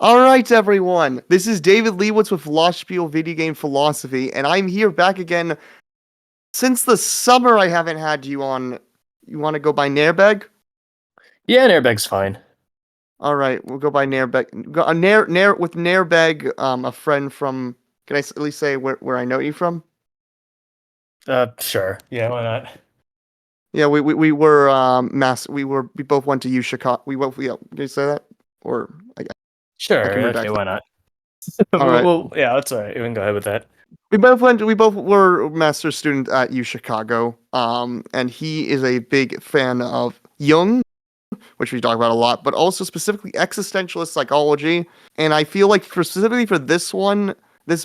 All right, everyone. This is David Leewitz with Lospiel Video Game Philosophy, and I'm here back again. Since the summer, I haven't had you on. You want to go by nairbeg? Yeah, an airbag's fine. All right, we'll go by nairbeg. Go, nair with nairbeg. A friend from. Can I at least say where I know you from? Sure. Yeah, why not? Yeah, we were we both went to UChicago. We both yeah. Can you say that? Or I Sure. can Okay, redact. why not? All right. Well, yeah, that's all right. You can go ahead with that. We both were master students at UChicago. And he is a big fan of Jung, which we talk about a lot, but also specifically existentialist psychology. And I feel like specifically for this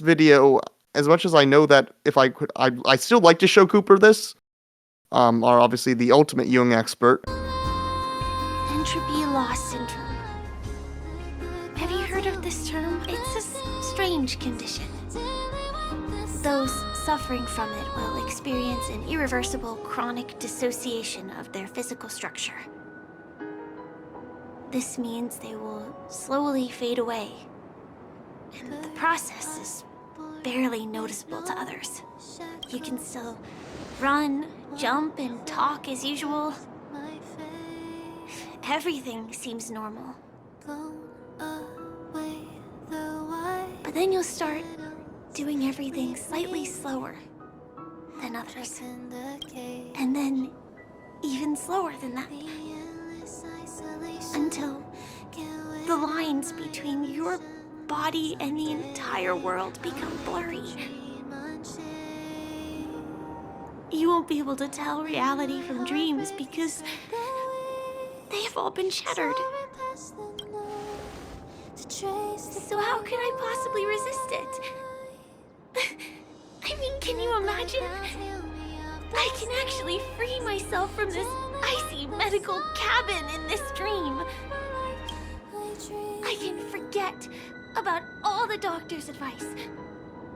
video, as much as I know that if I could, I still like to show Cooper this. Are obviously the ultimate Jung expert. Entropy loss syndrome. Have you heard of this term? It's a strange condition. Those suffering from it will experience an irreversible chronic dissociation of their physical structure. This means they will slowly fade away, and the process is barely noticeable to others. You can still run, jump, and talk as usual. Everything seems normal. But then you'll start doing everything slightly slower than others. And then even slower than that. Until the lines between your body and the entire world become blurry. You won't be able to tell reality from dreams because they have all been shattered. So how could I possibly resist it? I mean, can you imagine? I can actually free myself from this icy medical cabin in this dream. I can forget about all the doctor's advice.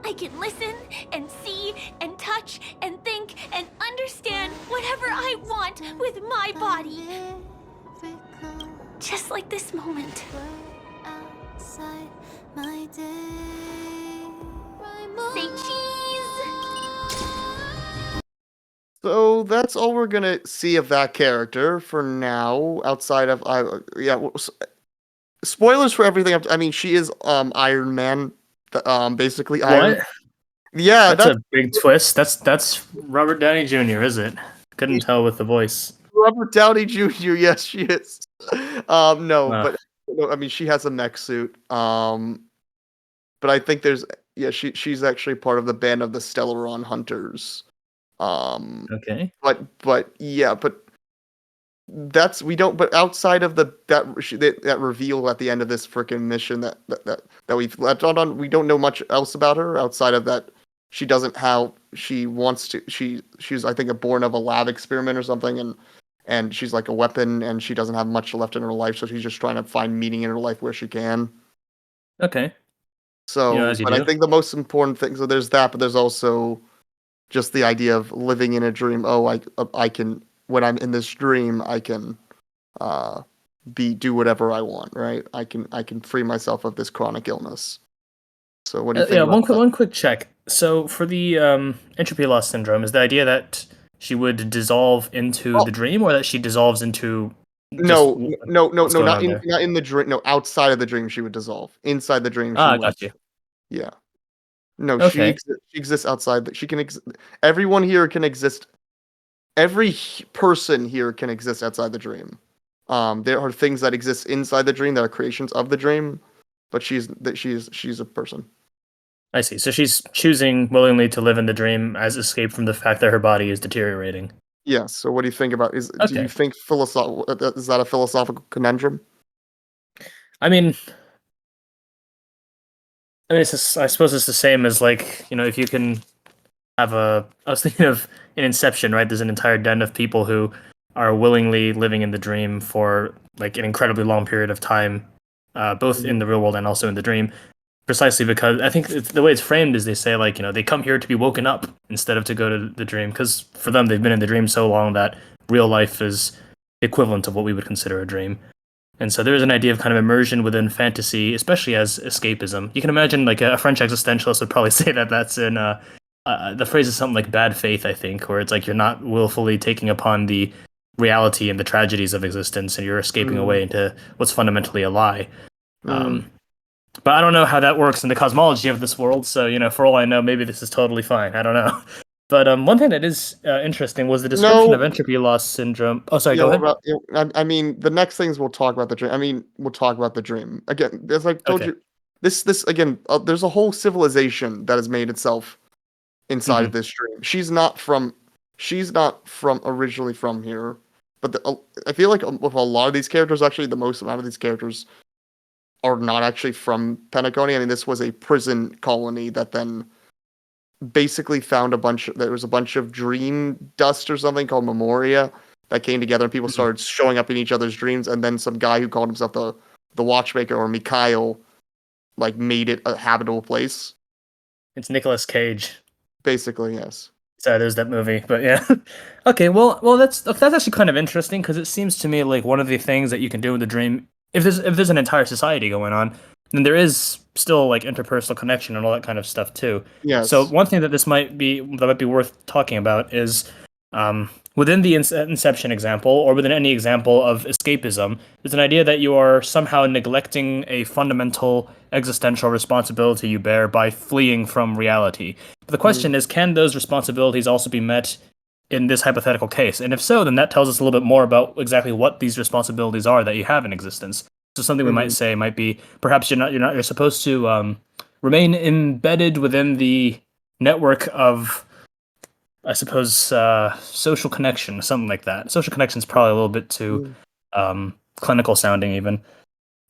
I can listen and see and touch and think and understand whatever I want with my body. Just like this moment. Say cheese! So that's all we're gonna see of that character for now. Outside of spoilers for everything. I mean, she is Iron Man. Basically Iron. What? Yeah, That's a big twist. That's Robert Downey Jr., is it? Couldn't tell with the voice. Robert Downey Jr. Yes, she is. No, Uh, but no, I mean she has a mech suit. But I think she's actually part of the band of the Stellaron Hunters. okay. But yeah, but that's we don't. But outside of that reveal at the end of this freaking mission that we've left on, we don't know much else about her outside of that. She doesn't how she wants to. She's I think born of a lab experiment or something, and she's like a weapon, and she doesn't have much left in her life, so she's just trying to find meaning in her life where she can. Okay. So, As you but I do. think the most important thing. So there's that, but there's also just the idea of living in a dream. Oh, I can when I'm in this dream, I can do whatever I want, right? I can free myself of this chronic illness. So what do you think about that? One quick check. So for the entropy loss syndrome, is the idea that she would dissolve into the dream, or that she dissolves into No, what's going not on there? not in the dream. No, outside of the dream, she would dissolve. Inside the dream, she Ah, would. got you. Yeah. No, Okay. she exists outside. She can. Everyone here can exist. Every person here can exist outside the dream. There are things that exist inside the dream that are creations of the dream, but she's a person. I see. So she's choosing willingly to live in the dream as escape from the fact that her body is deteriorating. Yes. So what do you think about do you Okay. think is that a philosophical conundrum? I mean, I suppose it's the same as if you can have I was thinking of in Inception, right? There's an entire den of people who are willingly living in the dream for like an incredibly long period of time, both in the real world and also in the dream. Precisely because I think the way it's framed is they say they come here to be woken up instead of to go to the dream, because for them they've been in the dream so long that real life is the equivalent of what we would consider a dream. And so there is an idea of kind of immersion within fantasy, especially as escapism. You can imagine like a French existentialist would probably say that that's in the phrase is something like bad faith, I think, where it's like you're not willfully taking upon the reality and the tragedies of existence and you're escaping away into what's fundamentally a lie. But I don't know how that works in the cosmology of this world, so, for all I know, maybe this is totally fine. I don't know. But one thing that is interesting was the description of entropy loss syndrome. Oh, sorry, go ahead. I mean, the next things we'll talk about the dream. I mean, we'll talk about the dream. Again, as I told you, this again, there's a whole civilization that has made itself inside of this dream. She's not from originally from here. But I feel like with a lot of these characters, actually, the most amount of these characters are not actually from Penacony. I mean, this was a prison colony that then basically found there was a bunch of dream dust or something called Memoria that came together and people started showing up in each other's dreams, and then some guy who called himself the Watchmaker or Mikhail like made it a habitable place. It's Nicolas Cage. Basically, yes. So there's that movie, but yeah. Okay, well that's actually kind of interesting because it seems to me like one of the things that you can do in the dream, if there's an entire society going on, then there is still like interpersonal connection and all that kind of stuff too. Yes. So one thing that might be worth talking about is within the Inception example, or within any example of escapism, there's an idea that you are somehow neglecting a fundamental existential responsibility you bear by fleeing from reality. But the question is, can those responsibilities also be met in this hypothetical case? And if so, then that tells us a little bit more about exactly what these responsibilities are that you have in existence. So something we might say might be, perhaps you're supposed to remain embedded within the network of, I suppose, social connection, something like that. Social connection is probably a little bit too clinical sounding even.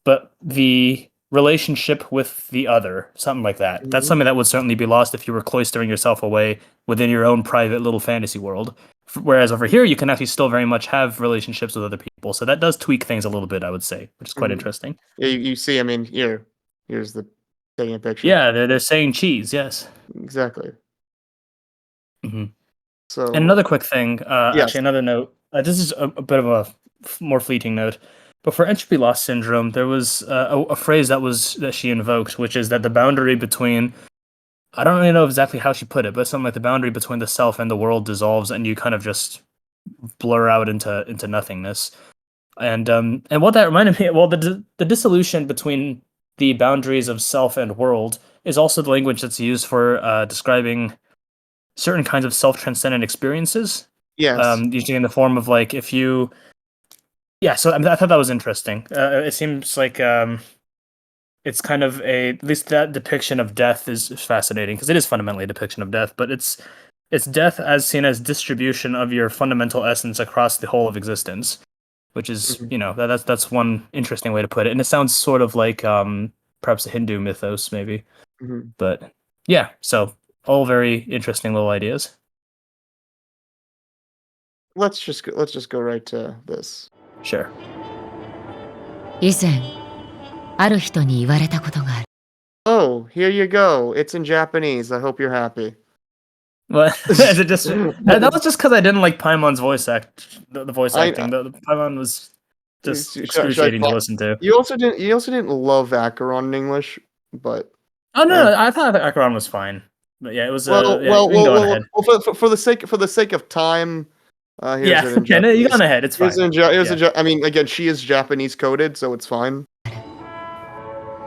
But the relationship with the other, something like that. That's something that would certainly be lost if you were cloistering yourself away within your own private little fantasy world. Whereas over here, you can actually still very much have relationships with other people. So that does tweak things a little bit, I would say, which is quite interesting. Yeah, you see, I mean, here's the taking a picture. Yeah, they're saying cheese, yes. Exactly. So, and another quick thing, actually another note, this is a bit of a more fleeting note, but for entropy loss syndrome, there was a phrase that she invoked, which is that the boundary between, I don't really know exactly how she put it, but something like the boundary between the self and the world dissolves and you kind of just blur out into nothingness. And what that reminded me, well, the dissolution between the boundaries of self and world is also the language that's used for describing certain kinds of self-transcendent experiences. Yes. Usually in the form of like, if you... Yeah, so I thought that was interesting. It seems like it's kind of at least that depiction of death is fascinating, because it is fundamentally a depiction of death, but it's death as seen as distribution of your fundamental essence across the whole of existence, which is, that's one interesting way to put it. And it sounds sort of like perhaps a Hindu mythos, maybe. But yeah, so all very interesting little ideas. Let's just go right to this. Sure. 以前ある人に言われたことがある。 Oh, here you go. It's in Japanese. I hope you're happy. What? Is it just that was just because I didn't like Paimon's voice the voice acting. The Paimon was just excruciating to listen to. You also didn't love Acheron in English, but oh no, I thought Acheron was fine. But yeah, it was well, for the sake of time. Here's it in you gone ahead. It's fine. I mean, again, she is Japanese coded, so it's fine.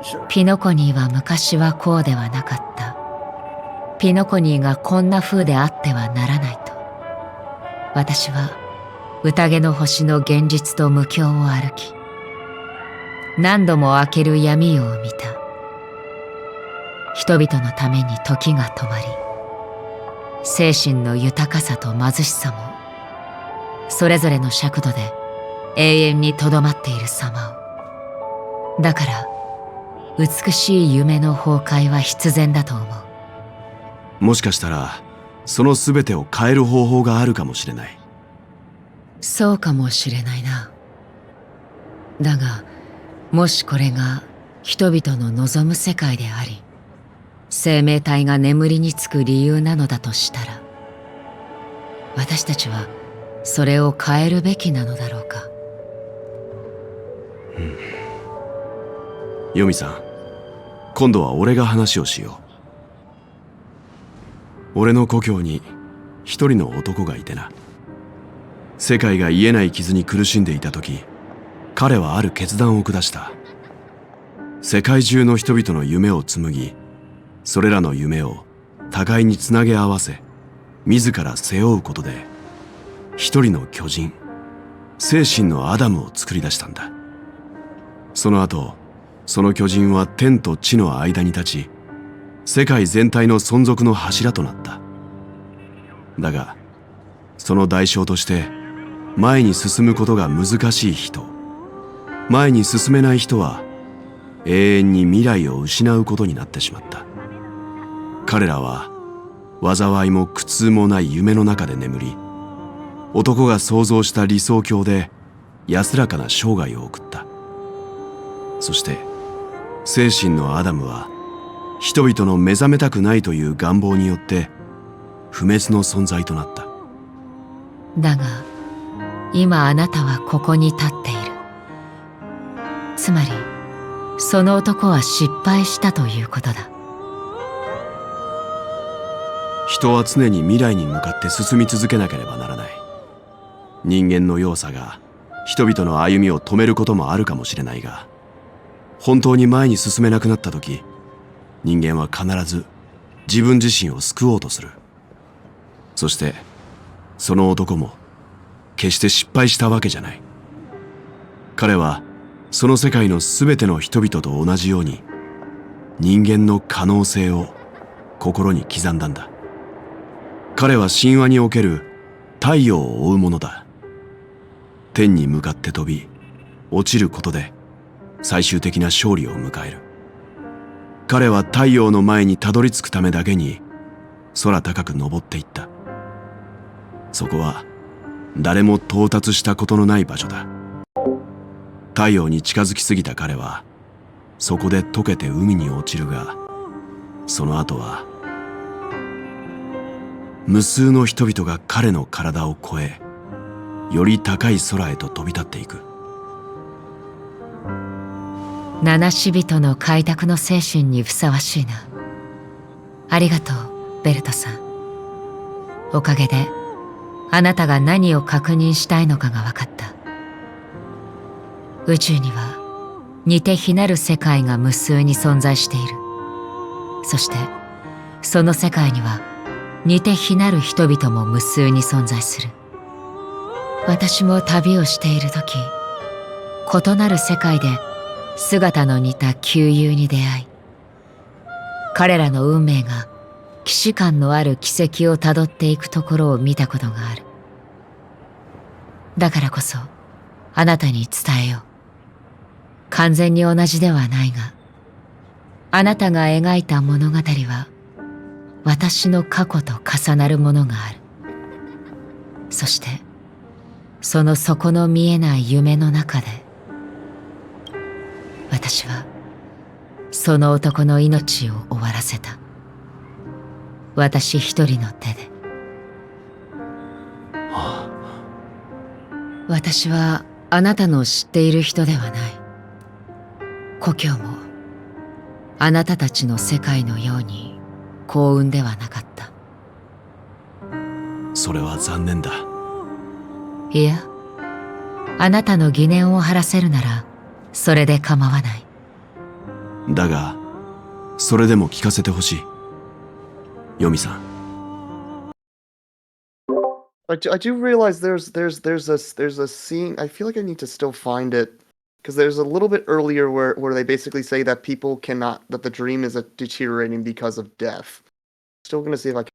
Sure. ピノコニーは昔はこうではなかった。ピノコニーがこんな風であってはならないと。私は宴の星の現実と無境を歩き、何度も明ける闇夜を見た。人々のために時が止まり、精神の豊かさと貧しさもそれぞれの尺度で永遠にとどまっている様を。だから美しい夢の崩壊は必然だと思う。もしかしたらその全てを変える方法があるかもしれない。そうかもしれないな。だがもしこれが人々の望む世界であり、生命体が眠りにつく理由なのだとしたら、私たちはそれを変えるべきなのだろうか。ヨミさん、今度は俺が話をしよう。俺の故郷に一人の男がいてな。世界が癒えない傷に苦しんでいた時、彼はある決断を下した。世界中の人々の夢を紡ぎ、それらの夢を互いにつなげ合わせ、自ら背負うことで一人の巨人、精神のアダムを作り出したんだ。その後、その巨人は天と地の間に立ち、世界全体の存続の柱となった。だが、その代償として前に進むことが難しい人、前に進めない人は永遠に未来を失うことになってしまった。彼らは災いも苦痛もない夢の中で眠り、男が想像した理想郷で安らかな生涯を送った。そして精神のアダムは人々の目覚めたくないという願望によって不滅の存在となった。だが今あなたはここに立っている。つまりその男は失敗したということだ。人は常に未来に向かって進み続けなければならない。人間の弱さが人々の歩みを止めることもあるかもしれないが、本当に前に進めなくなった時、人間は必ず自分自身を救おうとする。そしてその男も決して失敗したわけじゃない。彼はその世界のすべての人々と同じように人間の可能性を心に刻んだんだ。彼は神話における太陽を追うものだ。天に向かって飛び落ちることで最終的な勝利を迎える。彼は太陽の前にたどり着くためだけに空高く登っていった。そこは誰も到達したことのない場所だ。太陽に近づきすぎた彼はそこで溶けて海に落ちるが、その後は無数の人々が彼の体を越え、より高い空へと飛び立っていく。七死人の開拓の精神にふさわしいな。ありがとう、ベルトさん。おかげであなたが何を確認したいのかが分かった。宇宙には似て非なる世界が無数に存在している。そしてその世界には似て非なる人々も無数に存在する。私も旅をしている時、異なる世界で姿の似た旧友に出会い、彼らの運命が既視感のある軌跡をたどっていくところを見たことがある。だからこそあなたに伝えよう。完全に同じではないが、あなたが描いた物語は私の過去と重なるものがある。そしてその底の見えない夢の中で、私はその男の命を終わらせた。私一人の手で。私はあなたの知っている人ではない。故郷もあなたたちの世界のように幸運ではなかった。それは残念だ。いや、あなたの疑念を晴らせるならそれで構わない。だがそれでも聞かせてほしい、ヨミさん。I do realize there's a scene. I feel like I need to still find it because there's a little bit earlier where they basically say that people cannot, that the dream is deteriorating because of death. Still gonna see if I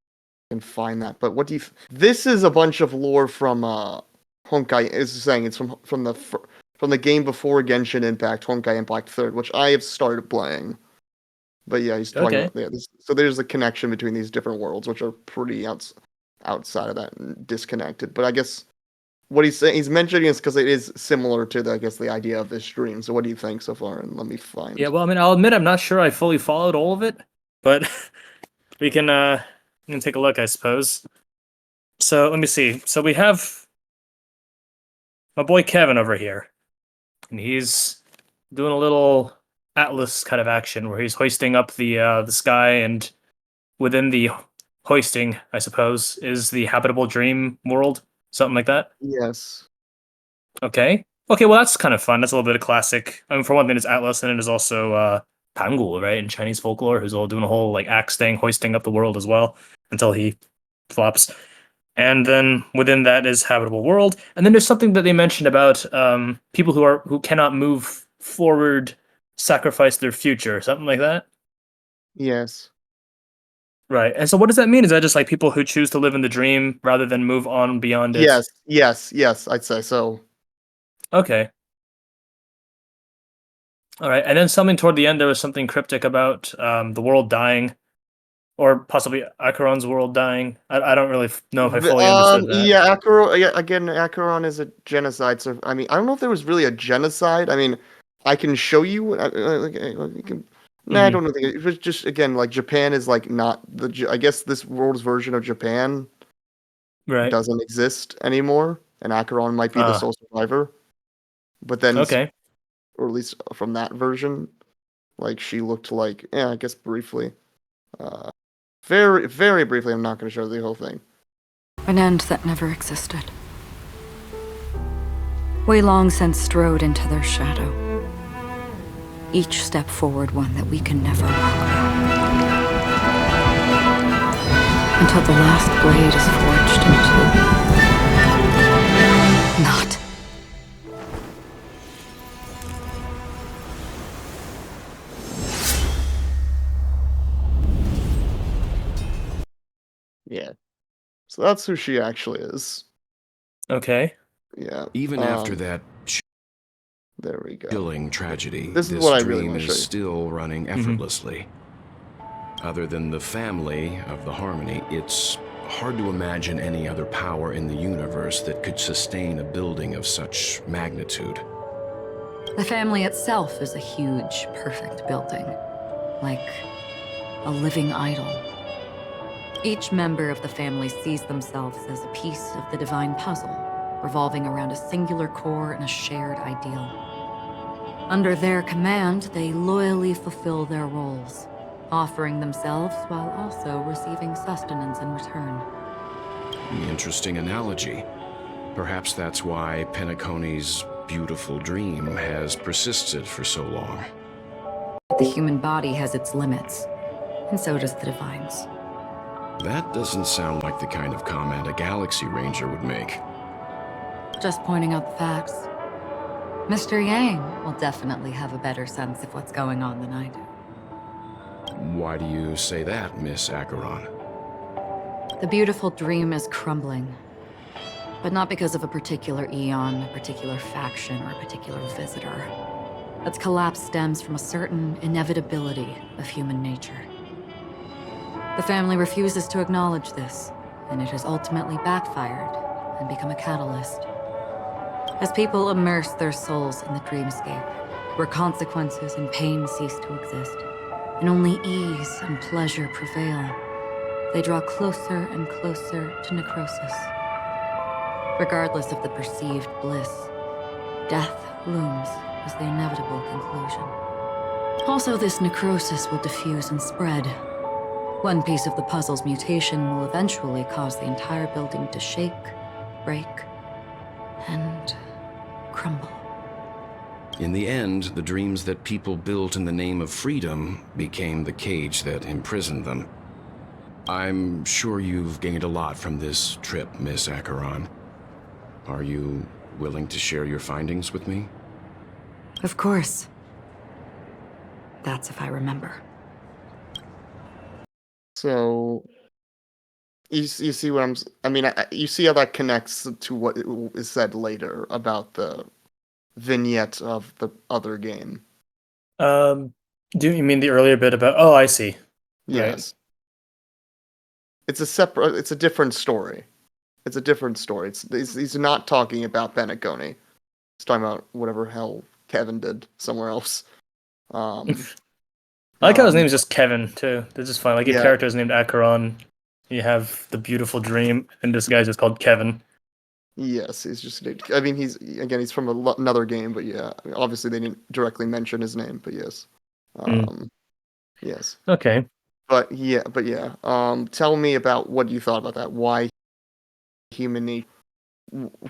can find that. But what do you? This is a bunch of lore from Honkai. Is saying it's from the game before Genshin Impact, Honkai Impact 3rd, which I have started playing. But yeah, he's talking about, yeah, so there's a connection between these different worlds, which are pretty outside of that and disconnected. But I guess what he's saying, he's mentioning is because it is similar to the idea of this dream. So what do you think so far? And let me find. Yeah, well, I mean, I'll admit I'm not sure I fully followed all of it, but we can take a look, I suppose. So let me see. So we have my boy Kevin over here, and he's doing a little Atlas kind of action where he's hoisting up the sky, and within the hoisting, I suppose, is the habitable dream world, something like that. Yes. Okay. Okay, well that's kind of fun. That's a little bit of classic. I mean, for one thing, it's Atlas, and it is also Pangul, right, in Chinese folklore, who's all doing a whole like axe thing, hoisting up the world as well until he flops. And then within that is habitable world. And then there's something that they mentioned about people who cannot move forward, sacrifice their future, something like that. Yes. Right. And so what does that mean? Is that just like people who choose to live in the dream rather than move on beyond it? Yes, I'd say so. Okay. All right. And then something toward the end, there was something cryptic about the world dying, or possibly Acheron's world dying. I don't really know if I fully understood that. Yeah, Acheron. Yeah, again, Acheron is a genocide. So I mean, I don't know if there was really a genocide. I mean, I can show you. You can, Nah, I don't know. It was just again like Japan is like not the. I guess this world's version of Japan Right. doesn't exist anymore, and Acheron might be the sole survivor. But then, Okay. or at least from that version, like she looked like, yeah, I guess briefly, very, very briefly. I'm not going to show the whole thing. An end that never existed. We long since strode into their shadow. Each step forward one that we can never walk back. Until the last blade is forged into... Not. Yeah. So that's who she actually is. Okay. Yeah. Even after that There we go. chilling tragedy, This is this what I really dream wanna show you. is still running effortlessly. Other than the family of the Harmony, it's hard to imagine any other power in the universe that could sustain a building of such magnitude. The family itself is a huge, perfect building. Like a living idol. Each member of the family sees themselves as a piece of the divine puzzle, revolving around a singular core and a shared ideal. Under their command, they loyally fulfill their roles, offering themselves while also receiving sustenance in return. Interesting analogy. Perhaps that's why Penacony's beautiful dream has persisted for so long. The human body has its limits, and so does the divine's. That doesn't sound like the kind of comment a Galaxy Ranger would make. Just pointing out the facts. Mr. Yang will definitely have a better sense of what's going on than I do. Why do you say that, Miss Acheron? The beautiful dream is crumbling. But not because of a particular eon, a particular faction, or a particular visitor. Its collapse stems from a certain inevitability of human nature. The family refuses to acknowledge this, and it has ultimately backfired and become a catalyst. As people immerse their souls in the dreamscape, where consequences and pain cease to exist, and only ease and pleasure prevail, they draw closer and closer to necrosis. Regardless of the perceived bliss, death looms as the inevitable conclusion. Also, this necrosis will diffuse and spread. One piece of the puzzle's mutation will eventually cause the entire building to shake, break, and crumble. In the end, the dreams that people built in the name of freedom became the cage that imprisoned them. I'm sure you've gained a lot from this trip, Miss Acheron. Are you willing to share your findings with me? Of course. That's if I remember. So, you see what you see how that connects to what is said later about the vignette of the other game. Do you mean the earlier bit about? Oh, I see. Yes. Right. It's a different story. It's a different story. He's not talking about Penacony. He's talking about whatever hell Kevin did somewhere else. I like how his name is just Kevin too. That's just fine. Like your Yeah. character is named Acheron. You have the beautiful dream, and this guy's just called Kevin. Yes, he's just. I mean, he's from another game, but yeah, obviously they didn't directly mention his name, but yes, yes, Okay. but yeah. Tell me about what you thought about that. Why human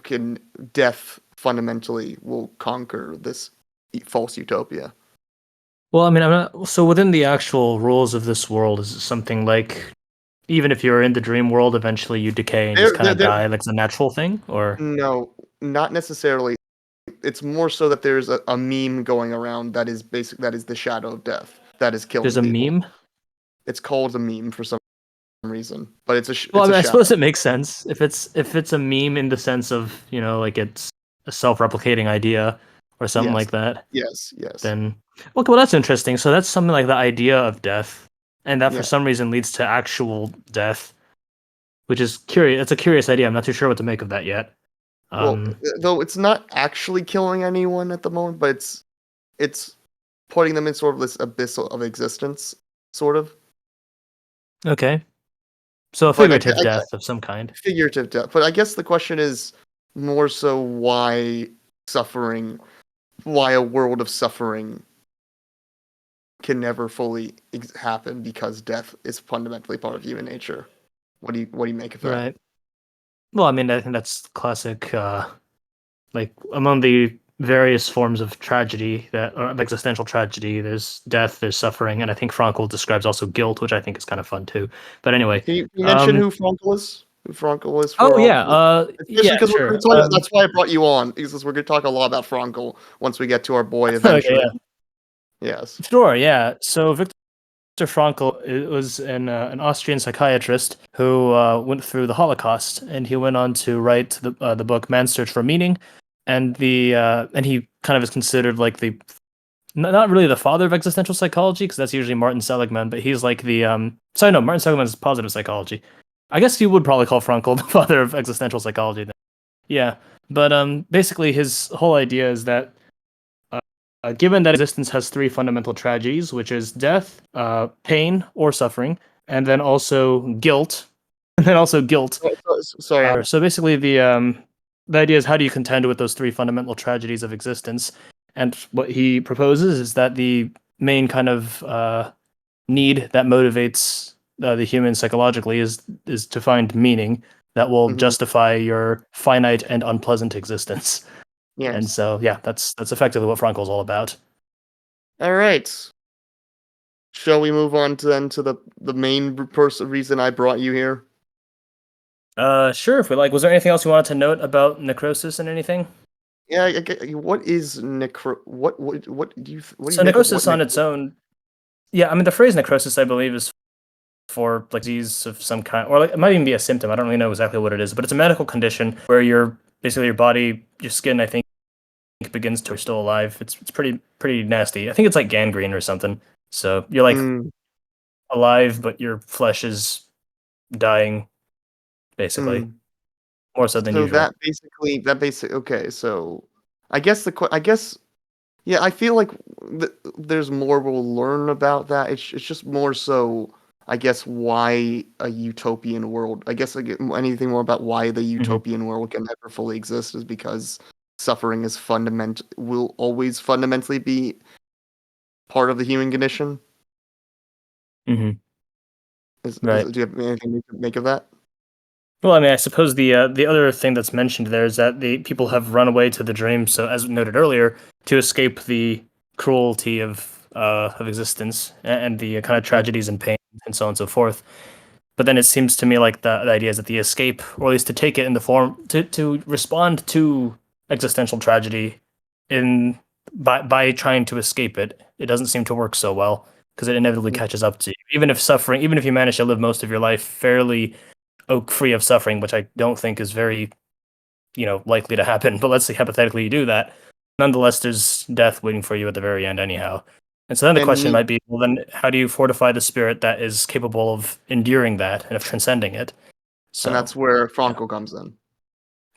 can death fundamentally will conquer this false utopia. Well, I mean, so within the actual rules of this world, is it something like even if you're in the dream world, eventually you decay and just kind of die, like it's a natural thing, or no, not necessarily. It's more so that there's a meme going around that is that is the shadow of death that is killing there's a people. meme? It's called a meme for some reason, but it's a Well, I it's mean, a I shadow. suppose it makes sense if it's a meme in the sense of, like it's a self-replicating idea or something like that. Yes. Then okay, well that's interesting. So that's something like the idea of death, and that for Yeah. some reason leads to actual death, which is curious. It's a curious idea. I'm not too sure what to make of that yet. Well, though it's not actually killing anyone at the moment, but it's putting them in sort of this abyss of existence, sort of. Okay. So a But figurative death of some kind. figurative death. But I guess the question is more so why a world of suffering can never fully happen because death is fundamentally part of human nature. What do you make of that? Right. Well, I mean, I think that's classic. Like among the various forms of tragedy or of existential tragedy, there's death, there's suffering, and I think Frankl describes also guilt, which I think is kind of fun too. But anyway, Can you mention who Frankl is? Who Frankl is? Oh For yeah, especially because sure. that's why I brought you on, because we're going to talk a lot about Frankl once we get to our boy Aventurine. Okay, yeah. Yes. Sure, yeah. So Viktor Frankl was an Austrian psychiatrist who went through the Holocaust, and he went on to write the book Man's Search for Meaning, and and he kind of is considered like the not really the father of existential psychology, because that's usually Martin Seligman, but he's like the sorry, no, Martin Seligman is positive psychology. I guess you would probably call Frankl the father of existential psychology then. Yeah, but basically his whole idea is that given that existence has three fundamental tragedies, which is death, pain or suffering, and then also guilt, and then also guilt. Sorry. So basically, the idea is how do you contend with those three fundamental tragedies of existence? And what he proposes is that the main kind of need that motivates the human psychologically is to find meaning that will justify your finite and unpleasant existence. Yes. And so, yeah, that's effectively what Frankl's all about. All right. Shall we move on to the main reason I brought you here? Sure. If we like, was there anything else you wanted to note about Necrosis and anything? Yeah. What is What do you? What do So you Necrosis on its own. Yeah, I mean the phrase necrosis, I believe, is for like disease of some kind, or like it might even be a symptom. I don't really know exactly what it is, but it's a medical condition where basically your body, your skin, I think, begins to still alive. It's pretty nasty. I think it's like gangrene or something. So you're like alive, but your flesh is dying, basically, more so than usual. That basically okay. So I guess yeah, I feel like there's more we'll learn about that. It's just more so, I guess, why a utopian world. I guess anything more about why the utopian world can never fully exist is because suffering is will always fundamentally be part of the human condition. Right. Do you have anything to make of that? Well, I mean, I suppose the other thing that's mentioned there is that the people have run away to the dream. So, as noted earlier, to escape the cruelty of existence and the kind of tragedies and pain and so on and so forth. But then it seems to me like the idea is that the escape, or at least to take it in the form to respond to existential tragedy by trying to escape it, it doesn't seem to work so well because it inevitably catches up to you. Even if you manage to live most of your life fairly free of suffering, which I don't think is very, likely to happen. But let's say hypothetically you do that. Nonetheless, there's death waiting for you at the very end anyhow. And so then the question might be, well, then how do you fortify the spirit that is capable of enduring that and of transcending it? So and that's where Frankl comes in.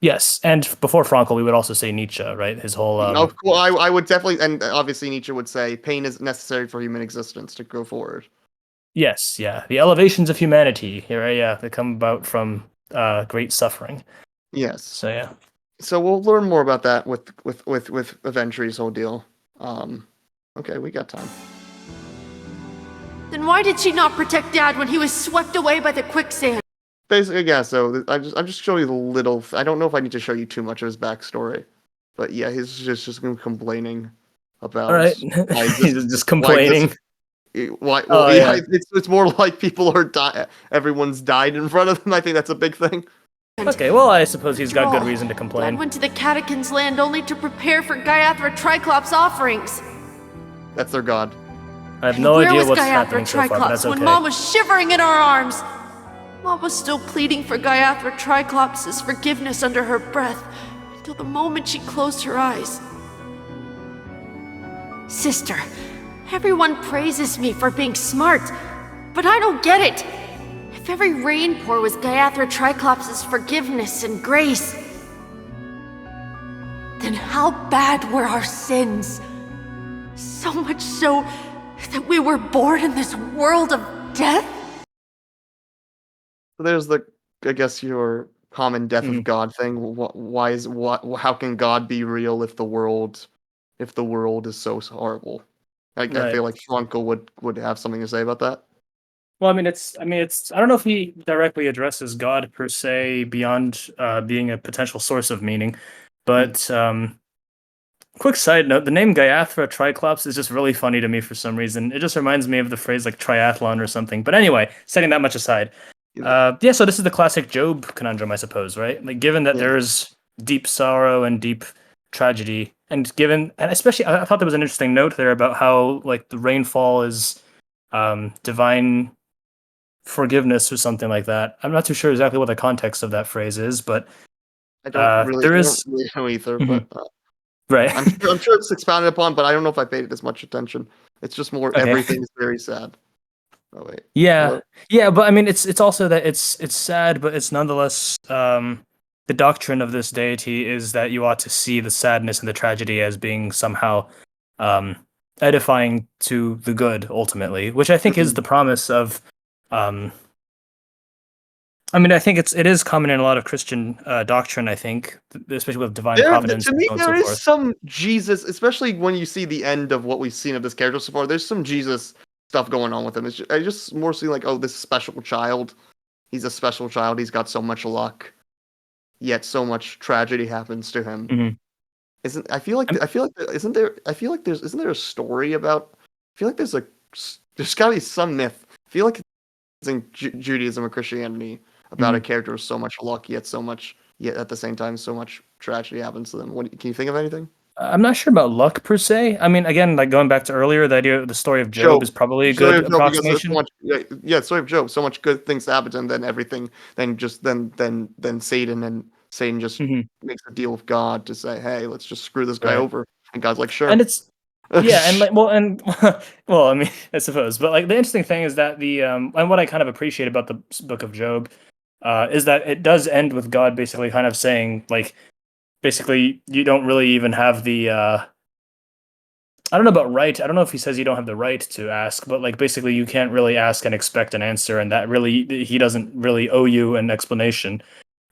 Yes, and before Frankl, we would also say Nietzsche, right? His whole. Of course, I would definitely, and obviously Nietzsche would say pain is necessary for human existence to go forward. Yes, yeah, the elevations of humanity here, yeah, they come about from great suffering. Yes. So yeah. So we'll learn more about that with Aventurine's whole deal. Okay, we got time. Then why did she not protect Dad when he was swept away by the quicksand? Basically, yeah. So I'm just showing you the little. I don't know if I need to show you too much of his backstory, but yeah, he's just complaining about. All right. He's just complaining. Why? Oh, Well, yeah, yeah. it's more like people are everyone's died in front of them. I think that's a big thing. Okay, well, I suppose he's got good reason to Dad complain. went to the Catechins' land only to prepare for Gaiathra Triclops' offerings. That's their god. I have no Where idea was what's Gaiathra happening so far, but that's Triclops when okay. Mom was shivering in our arms? Mom was still pleading for Gaiathra Triclops' forgiveness under her breath until the moment she closed her eyes. Sister, everyone praises me for being smart, but I don't get it. If every rain pour was Gaiathra Triclops' forgiveness and grace, then how bad were our sins? So much so that we were born in this world of death? So there's I guess your common death of God thing. How can God be real if the world is so horrible? I feel like Frankl would have something to say about that. Well, I mean, it's. I don't know if he directly addresses God per se beyond being a potential source of meaning, but quick side note: the name Gaiathra Triclops is just really funny to me for some reason. It just reminds me of the phrase like triathlon or something. But anyway, setting that much aside, so this is the classic Job conundrum, I suppose, right? Like, given that there's deep sorrow and deep tragedy, and especially, I thought there was an interesting note there about how like the rainfall is divine forgiveness or something like that. I'm not too sure exactly what the context of that phrase is, but I don't really know either. Mhm. But right. I'm sure it's expounded upon, but I don't know if I paid it as much attention. It's just more everything is very sad. Oh wait. Yeah, Hello? yeah, but I mean, it's also that it's sad, but it's nonetheless the doctrine of this deity is that you ought to see the sadness and the tragedy as being somehow edifying to the good ultimately, which I think is the promise of. I mean, I think it is common in a lot of Christian doctrine. I think, especially with divine providence To me, and so on there and so is forth. some Jesus, especially when you see the end of what we've seen of this character so far. There's some Jesus stuff going on with him. I just more see like, oh, this special child. He's a special child. He's got so much luck, yet so much tragedy happens to him. Mhm. Isn't there a story about? I feel like there's got to be some myth. I feel like it's in Judaism or Christianity about a character with so much luck, yet at the same time so much tragedy happens to them. Can you think of anything? I'm not sure about luck per se. I mean, again, like going back to earlier, the story of Job is probably a good approximation. Story of Job. So much good things happen to him, then everything, then Satan just makes a deal with God to say, hey, let's just screw this guy over, and God's like, sure. And it's and like well, I mean, I suppose, but like the interesting thing is that and what I kind of appreciate about the book of Job is that it does end with God basically kind of saying like. Basically, you don't really even have the. I don't know about right. I don't know if he says you don't have the right to ask, but like basically, you can't really ask and expect an answer, and that really he doesn't really owe you an explanation,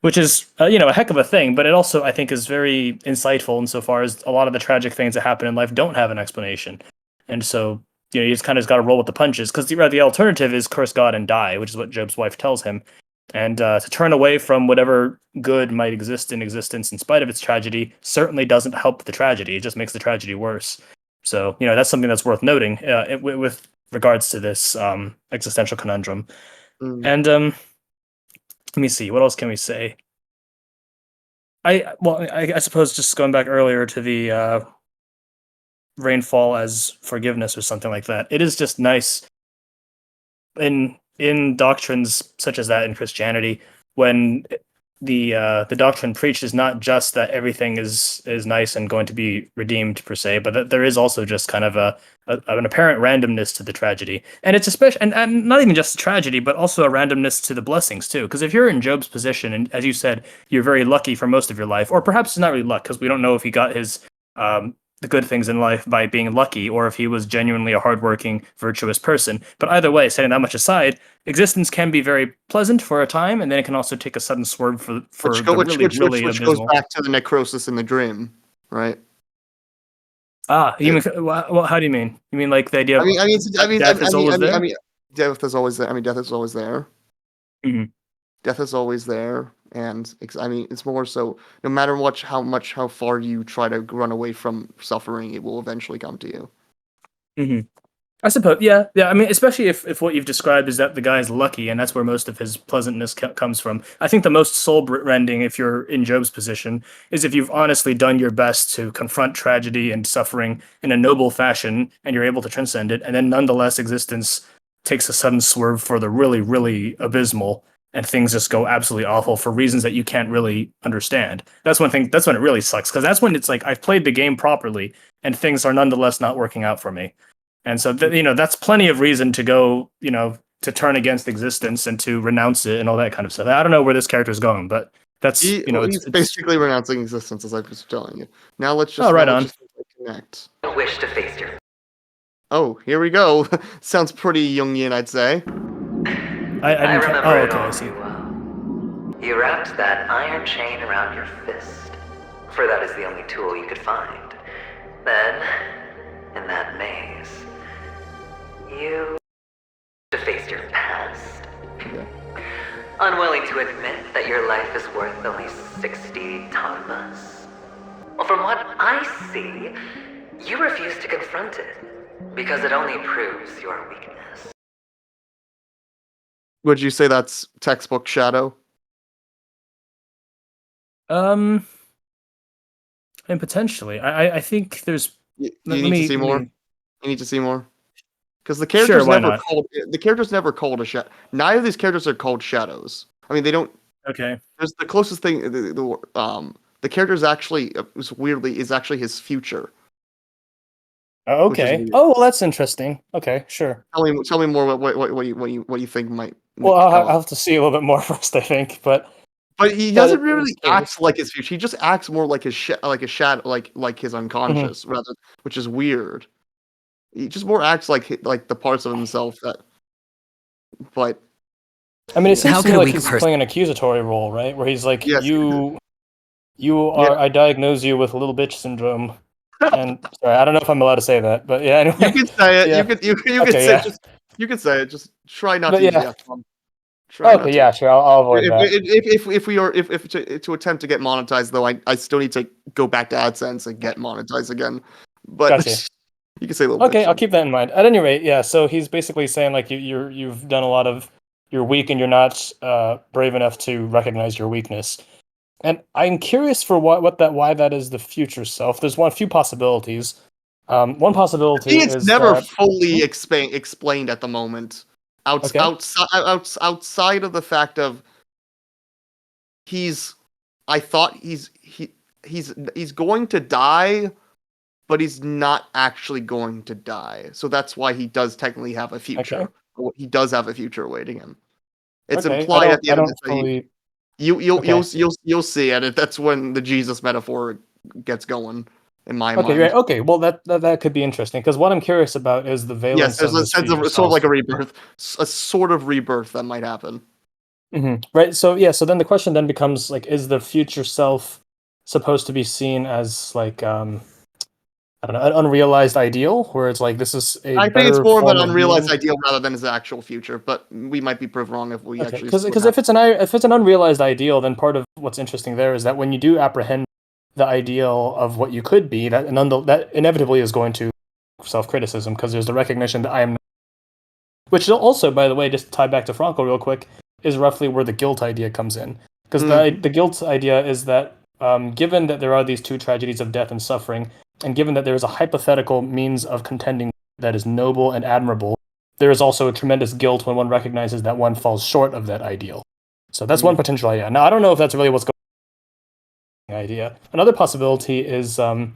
which is a heck of a thing. But it also I think is very insightful insofar as a lot of the tragic things that happen in life don't have an explanation, and so you just kind of got to roll with the punches because the alternative is curse God and die, which is what Job's wife tells him. And to turn away from whatever good might exist in existence in spite of its tragedy certainly doesn't help the tragedy. It just makes the tragedy worse. So, that's something that's worth noting with regards to this existential conundrum. And let me see, what else can we say? I suppose just going back earlier to the rainfall as forgiveness or something like that. It is just nice in doctrines such as that in Christianity, when the doctrine preached is not just that everything is nice and going to be redeemed per se, but that there is also just kind of an apparent randomness to the tragedy, and it's especially and not even just the tragedy, but also a randomness to the blessings too. Because if you're in Job's position, and as you said, you're very lucky for most of your life, or perhaps it's not really luck, because we don't know if he got his the good things in life by being lucky, or if he was genuinely a hardworking, virtuous person. But either way, setting that much aside, existence can be very pleasant for a time, and then it can also take a sudden swerve for really which goes abysmal. back to the necrosis in the dream, right? You mean, well, how do you mean? You mean like the idea of death is always there? Death is always there. Death is always there. Mm-hmm. Death is always there, and it's more so. No matter how far you try to run away from suffering, it will eventually come to you. Mm-hmm. I suppose, yeah. I mean, especially if what you've described is that the guy's lucky, and that's where most of his pleasantness comes from. I think the most soul-rending, if you're in Job's position, is if you've honestly done your best to confront tragedy and suffering in a noble fashion, and you're able to transcend it, and then nonetheless existence takes a sudden swerve for the really, really abysmal, and things just go absolutely awful for reasons that you can't really understand. That's when it really sucks, because that's when it's like, I've played the game properly, and things are nonetheless not working out for me. And so, that's plenty of reason to go, to turn against existence and to renounce it and all that kind of stuff. I don't know where this character is going, but that's, he's basically renouncing existence, as I was telling you. Now let's just, connect. Wish to face your... Oh, here we go. Sounds pretty Jungian, I'd say. I remember okay, I see. You wrapped that iron chain around your fist, for that is the only tool you could find. Then, in that maze, you defaced your past. Yeah. Unwilling to admit that your life is worth only 60 tanmas. Well, from what I see, you refuse to confront it, because it only proves your weakness. Would you say that's textbook shadow? And potentially. I think there's... You need to see more? You need to see more? Because the character's never called a shadow. Neither of these characters are called shadows. I mean, they don't... Okay. There's the closest thing... The character's actually... is actually his future. Okay. Oh, well, that's interesting. Okay, sure. Tell me more what you think might... Well, I'll have to see a little bit more first, I think, but he doesn't really act like his future. He just acts more like his shadow, like his unconscious, rather, which is weird. He just more acts like the parts of himself that. But I mean, it seems to me like he's playing an accusatory role, right? Where he's like, yes, you are. I diagnose you with little bitch syndrome. And sorry, I don't know if I'm allowed to say that, but yeah. Anyway, you can say it. Yeah. You can say it. You can say it. Just try not to. Yeah. Okay, yeah, sure. I'll avoid that. If to attempt to get monetized, though, I still need to go back to AdSense and get monetized again. But gotcha. You can say a little. Okay, I'll keep that in mind. At any rate, yeah. So he's basically saying like you've done a lot of, you're weak and you're not brave enough to recognize your weakness. And I'm curious for why that is the future self. There's few possibilities. One possibility is it's never fully explained at the moment. Outside of the fact of I thought he's going to die, but he's not actually going to die. So that's why he does technically have a future. Okay. He does have a future awaiting him. It's implied at the end of the You'll see it. That's when the Jesus metaphor gets going. In my mind. Right. Okay. Well, that could be interesting because what I'm curious about is the valence. Yes, there's a sense of sort of like a rebirth, a sort of rebirth that might happen. Mm-hmm. Right. So yeah. So then the question then becomes like, is the future self supposed to be seen as like I don't know, an unrealized ideal, where it's like this is a. I think it's more of an unrealized ideal rather than his actual future, but we might be proved wrong if we actually. Because if it's an unrealized ideal, then part of what's interesting there is that when you do apprehend the ideal of what you could be, that inevitably is going to self-criticism, because there's the recognition that I am not, which also, by the way, just to tie back to Frankl real quick, is roughly where the guilt idea comes in. Because the guilt idea is that given that there are these two tragedies of death and suffering, and given that there is a hypothetical means of contending that is noble and admirable, there is also a tremendous guilt when one recognizes that one falls short of that ideal. So that's one potential idea. Now, I don't know if that's really what's going on. Idea. Another possibility is, I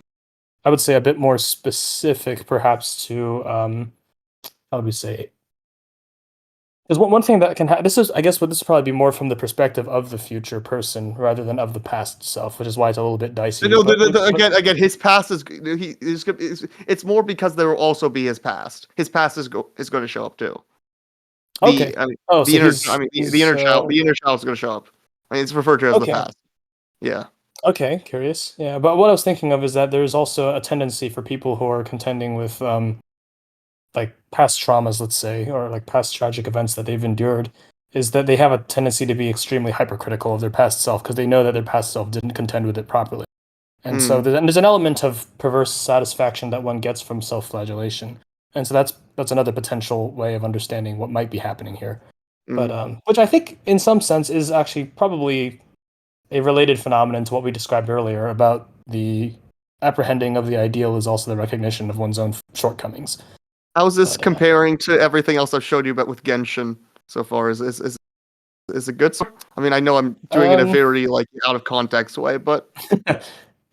would say, a bit more specific, perhaps, to how would we say? Because one thing that can happen, this is, I guess, this would probably be more from the perspective of the future person rather than of the past self, which is why it's a little bit dicey. No, again, his past it's more because there will also be his past. His past is going to show up too. Okay. The inner child is going to show up. I mean, it's referred to as the past. Yeah. Okay, curious. Yeah, but what I was thinking of is that there's also a tendency for people who are contending with like past traumas, let's say, or like past tragic events that they've endured, is that they have a tendency to be extremely hypercritical of their past self because they know that their past self didn't contend with it properly. And so there's an element of perverse satisfaction that one gets from self-flagellation. And so that's another potential way of understanding what might be happening here. But which I think in some sense is actually probably a related phenomenon to what we described earlier about the apprehending of the ideal is also the recognition of one's own shortcomings. How's this comparing to everything else I've showed you about with Genshin so far? Is it good? I mean, I know I'm doing it in a very like out of context way, but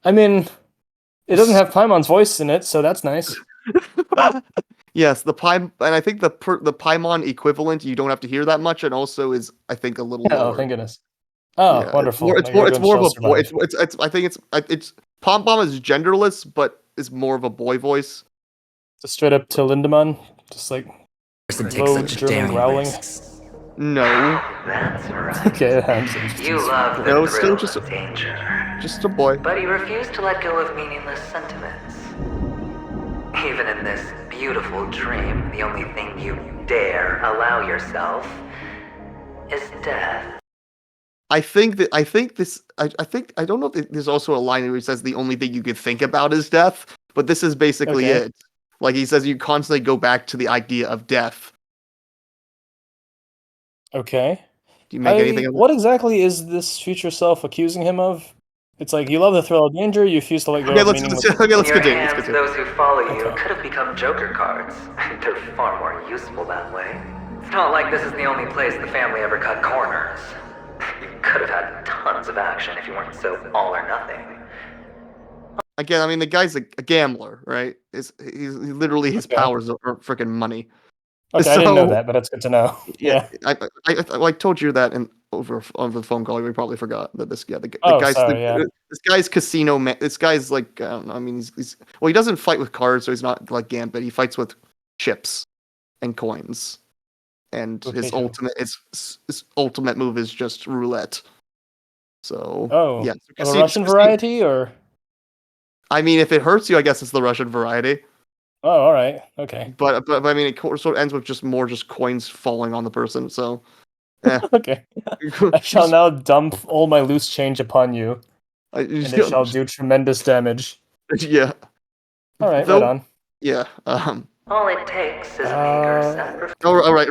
I mean, it doesn't have Paimon's voice in it, so that's nice. Yes, and I think the Paimon equivalent you don't have to hear that much, and also is I think a little lower. Oh, thank goodness. Oh, yeah, wonderful. It's more of a boy. I think it's Pom Pom is genderless, but is more of a boy voice. Just straight up to Lindemann, just like low German growling. No. That's right. Okay, you love the no, thrill still of danger. Just a boy. But he refused to let go of meaningless sentiments. Even in this beautiful dream, the only thing you dare allow yourself is death. I don't know if there's also a line where he says the only thing you could think about is death, but this is basically it. Like he says, you constantly go back to the idea of death. Okay. Do you make anything of it? What exactly is this future self accusing him of? It's like, you love the thrill of danger, you refuse to let go of meaningless... let's continue. Hands, those who follow you could have become Joker cards. They're far more useful that way. It's not like this is the only place the family ever cut corners. You could have had tons of action if you weren't so all or nothing. Again, I mean, the guy's a gambler, right? He's literally his powers are freaking money. Okay, I didn't know that, but it's good to know. Yeah. I told you that over the phone call. We probably forgot that this guy's casino man. This guy's like, I don't know. I mean, he doesn't fight with cards, so he's not like Gambit. He fights with chips and coins, and his ultimate move is just roulette. So yeah, a Russian variety, or I mean, if it hurts you, I guess it's the Russian variety. Oh, all right, okay. But I mean, it sort of ends with just coins falling on the person. So, yeah. Okay. I shall now dump all my loose change upon you, and it shall do tremendous damage. Yeah. All right, right on. Yeah. All it takes is a meager sacrifice. Oh, right.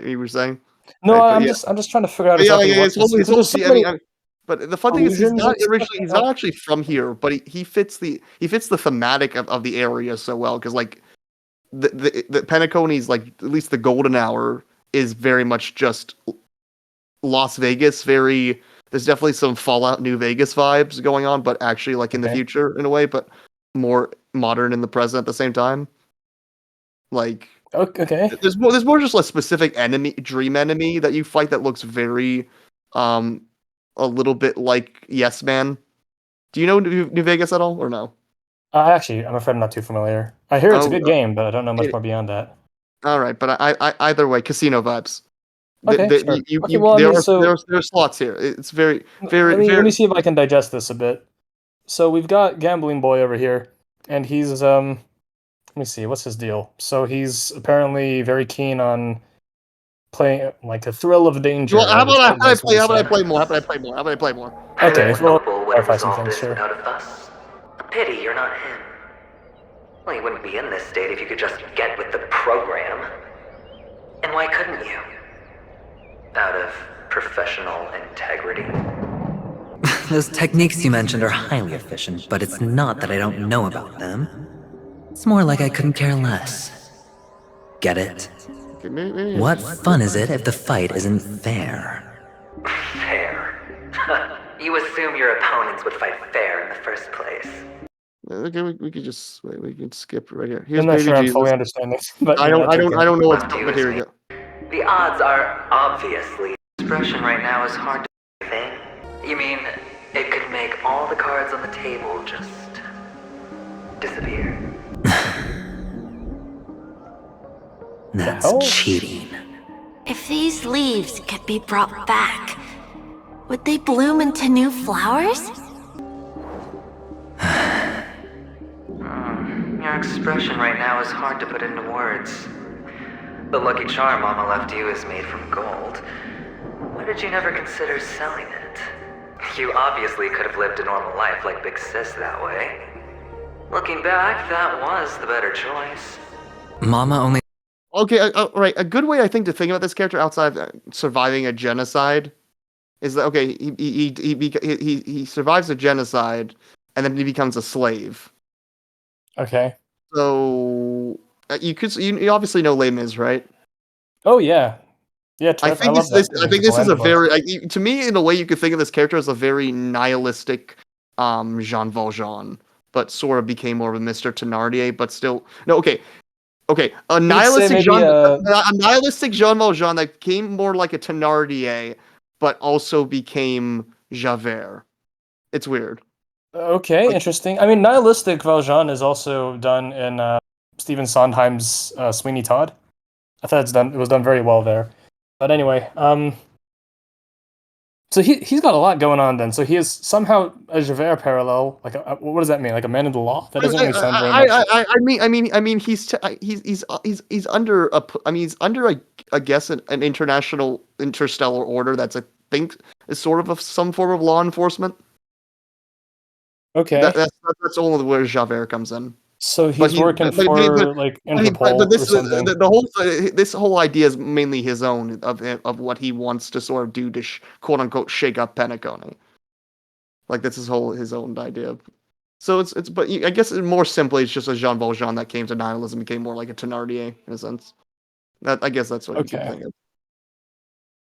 You were saying? No, right, I'm just trying to figure out exactly But the fun thing is, he's not actually from here, but he fits the thematic of the area so well, because like the Penacony's, like, at least the golden hour is very much just Las Vegas. There's definitely some Fallout New Vegas vibes going on, but actually like in the future in a way, but more modern in the present at the same time. Like, okay, there's more just a specific dream enemy that you fight that looks very a little bit like Yes Man. Do you know New Vegas at all, or no? I'm afraid I'm not too familiar. I hear it's a good game, but I don't know much more beyond that. All right, but I either way, casino vibes. Okay, sure. There are slots here. It's very. Let me see if I can digest this a bit. So we've got Gambling Boy over here, and he's let me see, what's his deal? So he's apparently very keen on playing like the thrill of danger. Well, how about I play more? Okay, well, clarify some things, sure. Without a fuss. A pity you're not him. Well, you wouldn't be in this state if you could just get with the program. And why couldn't you? Out of professional integrity. Those techniques you mentioned are highly efficient, but it's not that I don't know about them. It's more like I couldn't care less. Get it? What fun is it if the fight isn't fair? Fair? You assume your opponents would fight fair in the first place. Okay, we could just we can skip right here. I'm not sure I'm fully understanding. But I don't know what's. But here we go. The odds are obviously. Expression right now is hard to think. You mean it could make all the cards on the table just disappear? That's cheating. If these leaves could be brought back, would they bloom into new flowers? Your expression right now is hard to put into words. The lucky charm Mama left you is made from gold. Why did you never consider selling it? You obviously could have lived a normal life like Big Sis that way. Looking back, that was the better choice. Mama only. Okay, right. A good way I think to think about this character outside of surviving a genocide is that okay, he survives a genocide and then he becomes a slave. Okay. So you obviously know Les Mis, right? Oh yeah. Yeah, Trev, I think love this that. I think this is a very to me in a way you could think of this character as a very nihilistic Jean Valjean, but sort of became more of a Mr. Thénardier, but still no okay. Okay, a nihilistic Jean Valjean that became more like a Thénardier, but also became Javert. It's weird. Okay, interesting. I mean, nihilistic Valjean is also done in Stephen Sondheim's Sweeney Todd. I thought it was done very well there. But anyway, so he's got a lot going on then. So he is somehow a Javert parallel. Like, what does that mean? Like a man of the law? That doesn't really sound very much. I mean, he's under a. I mean, he's under I guess an international interstellar order that's I think is sort of some form of law enforcement. Okay. That's only where Javert comes in. So he's working for like Interpol but this, or something. This whole idea is mainly his own of what he wants to sort of do to quote unquote shake up Penacony. Like that's his own idea. So but I guess more simply it's just a Jean Valjean that came to nihilism became more like a Thénardier in a sense. I guess that's what you can think of.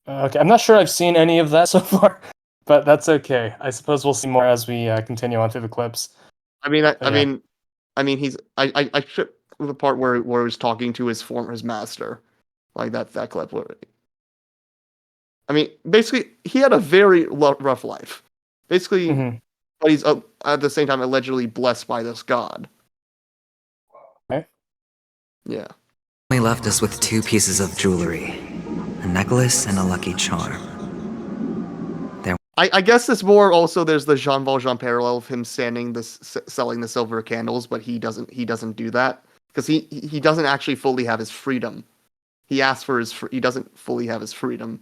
Okay, I'm not sure I've seen any of that so far, but that's okay. I suppose we'll see more as we continue on through the clips. I mean, he's I tripped the part where he was talking to his master, like that clip. I mean, basically, he had a very rough life. Basically, but he's at the same time allegedly blessed by this god. Okay. Yeah. Only left us with 2 pieces of jewelry, a necklace and a lucky charm. I guess it's more also there's the Jean Valjean parallel of him selling the silver candles, but he doesn't do that because he doesn't actually fully have his freedom. He asks for he doesn't fully have his freedom.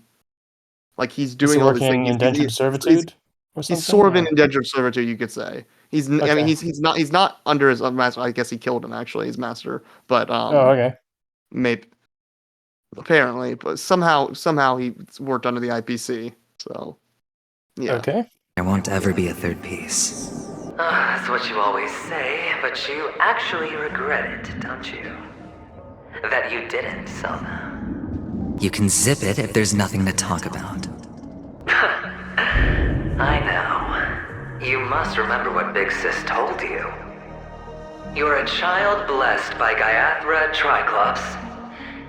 Like he's doing all these things. Indentured servitude or something. He's sort of in indentured servitude, you could say. I mean, he's not under his master. I guess he killed him actually, his master. But okay. Maybe apparently, but somehow he worked under the IPC. So. Yeah. Okay. There won't ever be a third piece. That's what you always say, but you actually regret it, don't you? That you didn't sell them. You can zip it if there's nothing to talk about. I know. You must remember what Big Sis told you. You're a child blessed by Gaiathra Triclops,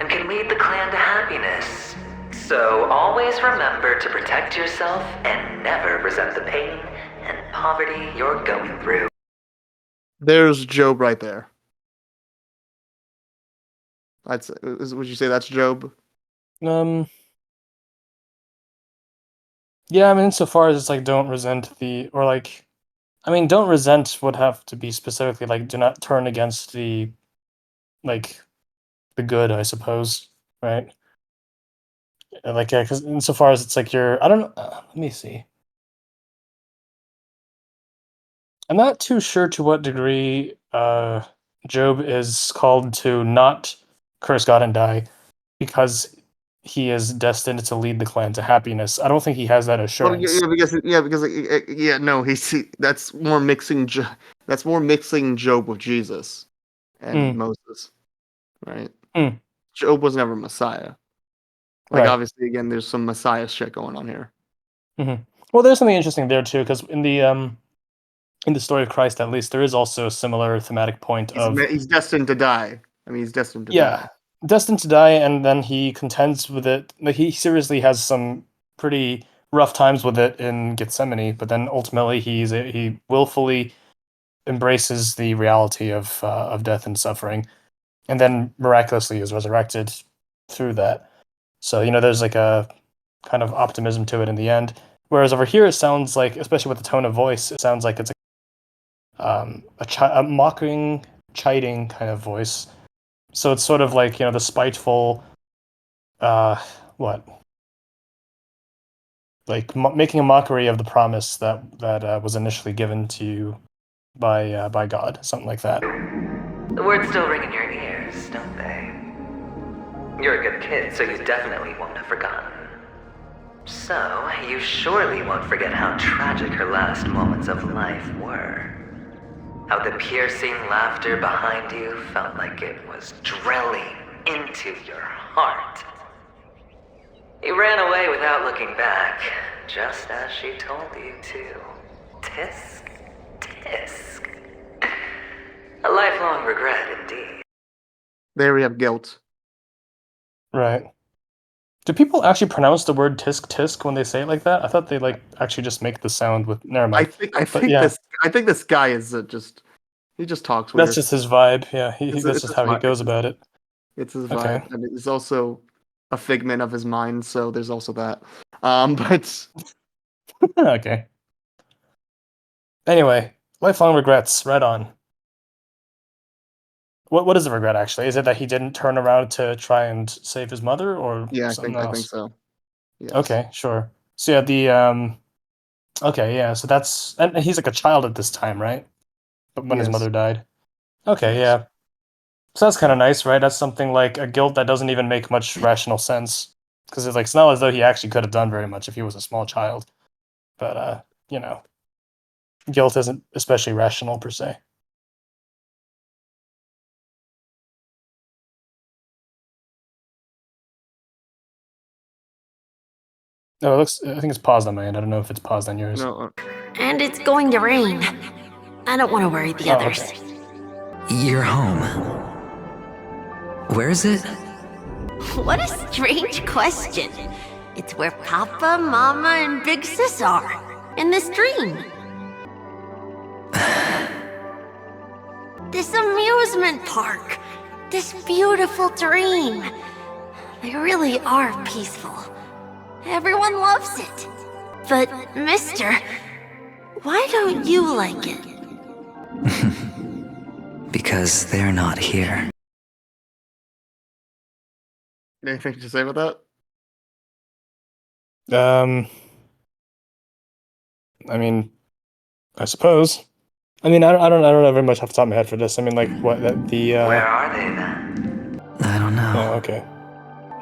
and can lead the clan to happiness. So always remember to protect yourself and never resent the pain and poverty you're going through. There's Job right there. Would you say that's Job? Yeah, I mean, insofar as it's like don't resent don't resent would have to be specifically like do not turn against the good, I suppose, right? Like, because insofar as it's like I don't know. Let me see. I'm not too sure to what degree Job is called to not curse God and die, because he is destined to lead the clan to happiness. I don't think he has that assurance. That's more mixing. That's more mixing Job with Jesus and Moses, right? Job was never Messiah. Like, obviously, again, there's some Messiah shit going on here. Mm-hmm. Well, there's something interesting there too, because in the story of Christ, at least, there is also a similar thematic point He's destined to die. I mean, he's destined to die. destined to die, and then he contends with it. Like, he seriously has some pretty rough times with it in Gethsemane, but then ultimately he willfully embraces the reality of death and suffering, and then miraculously is resurrected through that. So, there's like a kind of optimism to it in the end. Whereas over here, it sounds like, especially with the tone of voice, it sounds like it's a mocking, chiding kind of voice. So it's sort of like, the spiteful, like making a mockery of the promise that was initially given to you by God, something like that. The words still ring in your ears, don't they? You're a good kid, so you definitely won't have forgotten. So, you surely won't forget how tragic her last moments of life were. How the piercing laughter behind you felt like it was drilling into your heart. You ran away without looking back, just as she told you to. Tisk, tisk. A lifelong regret indeed. There we have guilt. Right. Do people actually pronounce the word tisk tisk when they say it like that? I thought they actually just make the sound with. Never mind. I think this guy is he just talks weird. That's just his vibe. Yeah, that's just how he vibe. goes about it. It's his Okay. vibe, and it's also a figment of his mind. So there's also that. But Okay. Anyway, lifelong regrets. Right on. What is the regret actually? Is it that he didn't turn around to try and save his mother, or yeah, something else? I think so. Yes. Okay, sure. So yeah, okay, yeah. So that's, and he's like a child at this time, right? But when his Yes. mother died. Okay, Yes. yeah. So that's kind of nice, right? That's something like a guilt that doesn't even make much rational sense, because it's not as though he actually could have done very much if he was a small child. But guilt isn't especially rational per se. No, I think it's paused on my end. I don't know if it's paused on yours. No. And it's going to rain. I don't want to worry the others. Okay. You're home. Where is it? What a strange question. It's where Papa, Mama, and Big Sis are. In this dream. This amusement park. This beautiful dream. They really are peaceful. Everyone loves it. But, mister, why don't you like it? Because they're not here. Anything to say about that? I mean, I suppose. I mean, I don't know very much off the top of my head for this. I mean, like, what the Where are they then? I don't know. Oh, okay.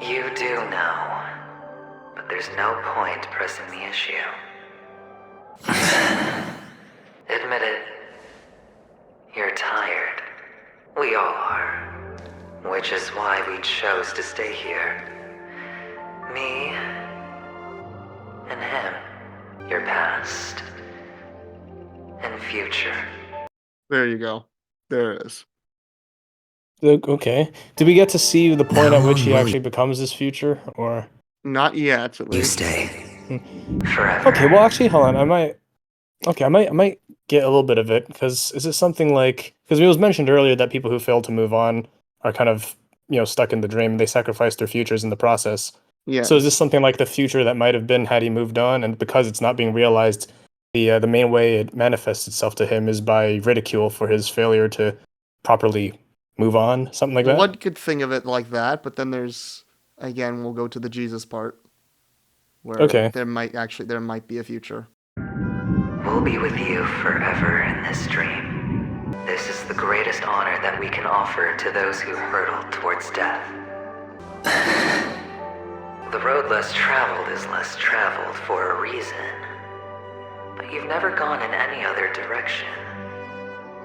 You do know. But there's no point pressing the issue. Admit it. You're tired. We all are. Which is why we chose to stay here. Me and him. Your past and future. There you go. There it is. Okay. Did we get to see the point How at which long he will actually becomes this future, or? Not yet, at You least. stay. Forever. Okay. Well, actually, hold on. I might get a little bit of it, because is it something like, because it was mentioned earlier that people who fail to move on are kind of stuck in the dream. They sacrifice their futures in the process. Yeah. So is this something like the future that might have been had he moved on, and because it's not being realized, the main way it manifests itself to him is by ridicule for his failure to properly move on, something like that? One could think of it like that, but then there's, again, we'll go to the Jesus part, where Okay. there might be a future. We'll be with you forever in this dream. This is the greatest honor that we can offer to those who hurtle towards death. The road less traveled is less traveled for a reason. But you've never gone in any other direction.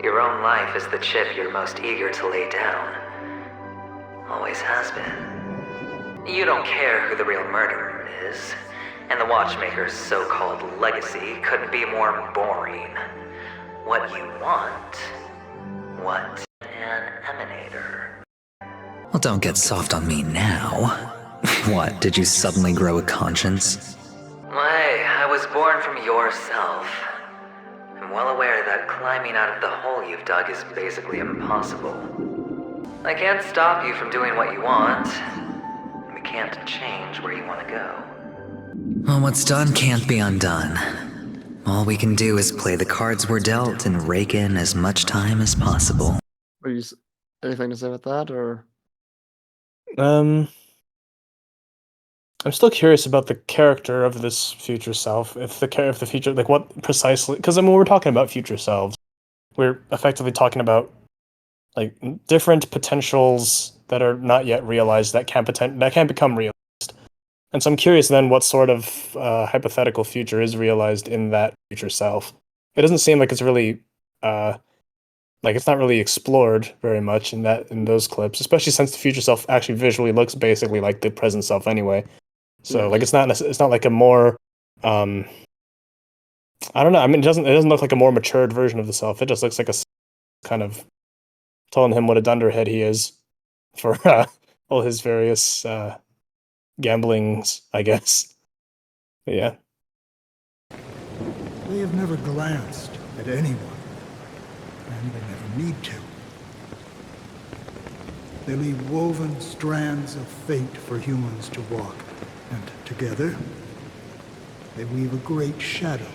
Your own life is the chip you're most eager to lay down. Always has been. You don't care who the real murderer is, and the watchmaker's so-called legacy couldn't be more boring. What you want? What an emanator. Well, don't get soft on me now. What, did you suddenly grow a conscience? Why, I was born from yourself. I'm well aware that climbing out of the hole you've dug is basically impossible. I can't stop you from doing what you want. We can't change where you want to go. Well, what's done can't be undone. All we can do is play the cards we're dealt and rake in as much time as possible. Anything to say about that, or? I'm still curious about the character of this future self. If the future, like what precisely? Because when we're talking about future selves, we're effectively talking about like different potentials that are not yet realized that can become realized. And so I'm curious then what sort of hypothetical future is realized in that future self. It doesn't seem like it's really it's not really explored very much in those clips, especially since the future self actually visually looks basically like the present self anyway. So like it's not like a more I don't know. I mean, it doesn't look like a more matured version of the self. It just looks like a kind of telling him what a dunderhead he is for all his various gamblings, I guess. But yeah. They have never glanced at anyone, and they never need to. They leave woven strands of fate for humans to walk, and together, they weave a great shadow.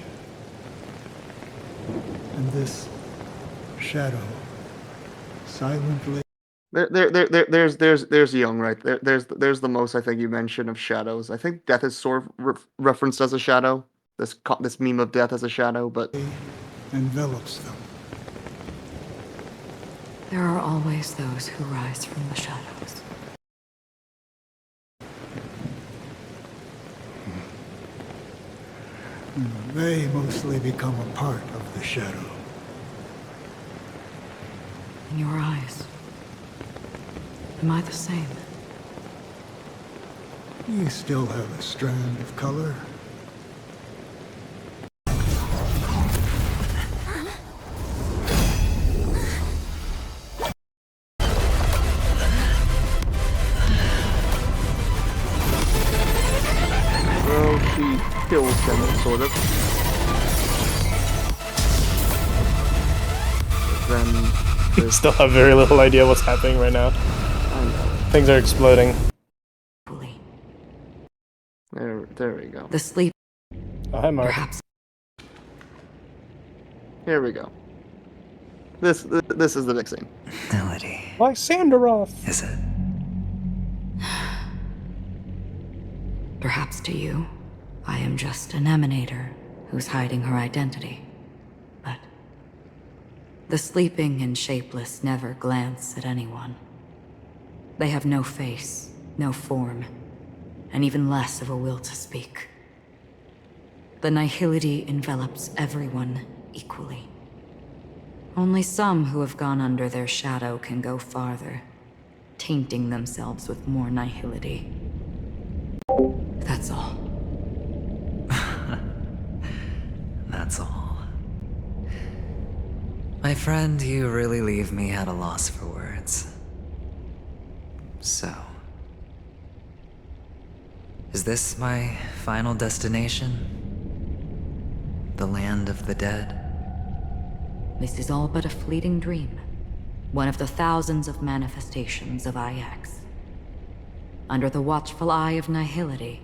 And this shadow silently... There's Jung right there. There's the most I think you mentioned of shadows. I think death is sort of referenced as a shadow. This meme of death as a shadow, but envelops them. There are always those who rise from the shadows. They mostly become a part of the shadow. In your eyes, am I the same? You still have a strand of color. Well, she kills them, sort of. Then We still have very little idea what's happening right now. I know. Things are exploding. There we go. The sleep. Oh, hi, Mark. Perhaps. Here we go. This is the next scene. Nihility. Lysanderoth. Is it? Perhaps to you, I am just an emanator who's hiding her identity. But the sleeping and shapeless never glance at anyone. They have no face, no form, and even less of a will to speak. The nihility envelops everyone equally. Only some who have gone under their shadow can go farther, tainting themselves with more nihility. That's all. That's all. My friend, you really leave me at a loss for words. So, is this my final destination? The land of the dead? This is all but a fleeting dream. One of the thousands of manifestations of IX. Under the watchful eye of nihility,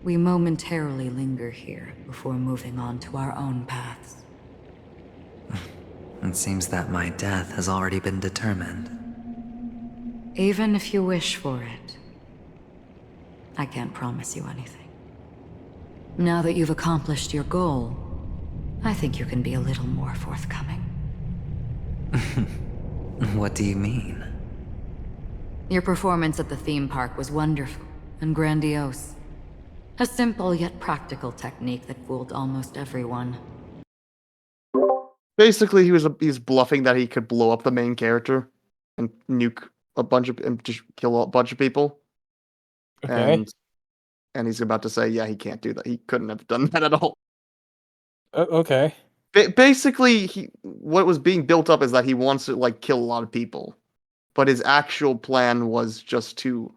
we momentarily linger here before moving on to our own paths. It seems that my death has already been determined. Even if you wish for it, I can't promise you anything. Now that you've accomplished your goal, I think you can be a little more forthcoming. What do you mean? Your performance at the theme park was wonderful and grandiose. A simple yet practical technique that fooled almost everyone. Basically, he's bluffing that he could blow up the main character and nuke and just kill a bunch of people. Okay. And he's about to say, yeah, he can't do that. He couldn't have done that at all. Okay. Basically, what was being built up is that he wants to kill a lot of people, but his actual plan was just to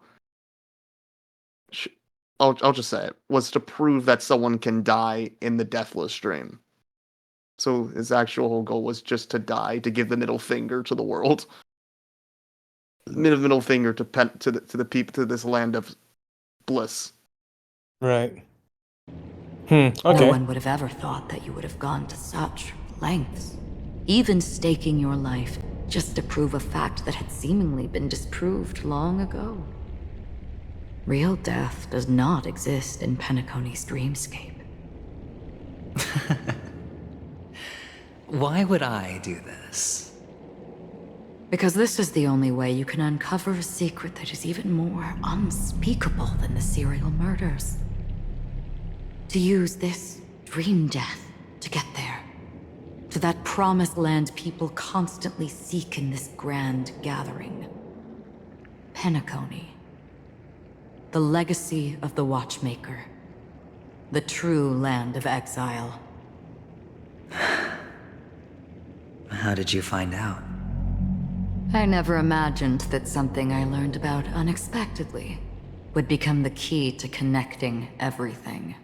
I'll just say it, was to prove that someone can die in the deathless dream. So his actual whole goal was just to die, to give the middle finger to the world. Middle finger to the people, to this land of bliss. Right. No Okay. one would have ever thought that you would have gone to such lengths, even staking your life just to prove a fact that had seemingly been disproved long ago. Real death does not exist in Penacony's dreamscape. Why would I do this? Because this is the only way you can uncover a secret that is even more unspeakable than the serial murders. To use this dream death to get there. To that promised land people constantly seek in this grand gathering. Penacony. The legacy of the Watchmaker. The true land of exile. How did you find out? I never imagined that something I learned about unexpectedly would become the key to connecting everything.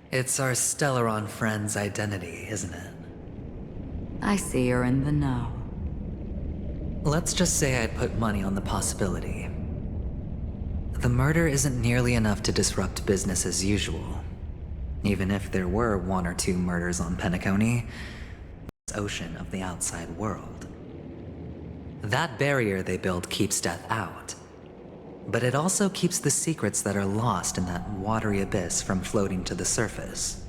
It's our Stellaron friend's identity, isn't it? I see you're in the know. Let's just say I'd put money on the possibility. The murder isn't nearly enough to disrupt business as usual. Even if there were 1 or 2 murders on Penacony, this ocean of the outside world. That barrier they build keeps death out. But it also keeps the secrets that are lost in that watery abyss from floating to the surface.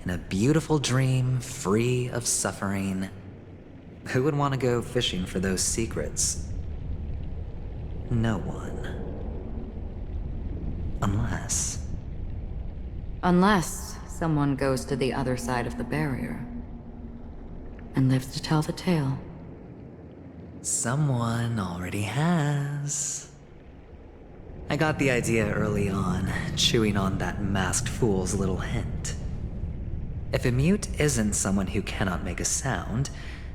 In a beautiful dream, free of suffering, who would want to go fishing for those secrets? No one. Unless someone goes to the other side of the barrier and lives to tell the tale. Someone already has. I got the idea early on, chewing on that masked fool's little hint. If a mute isn't someone who cannot make a sound,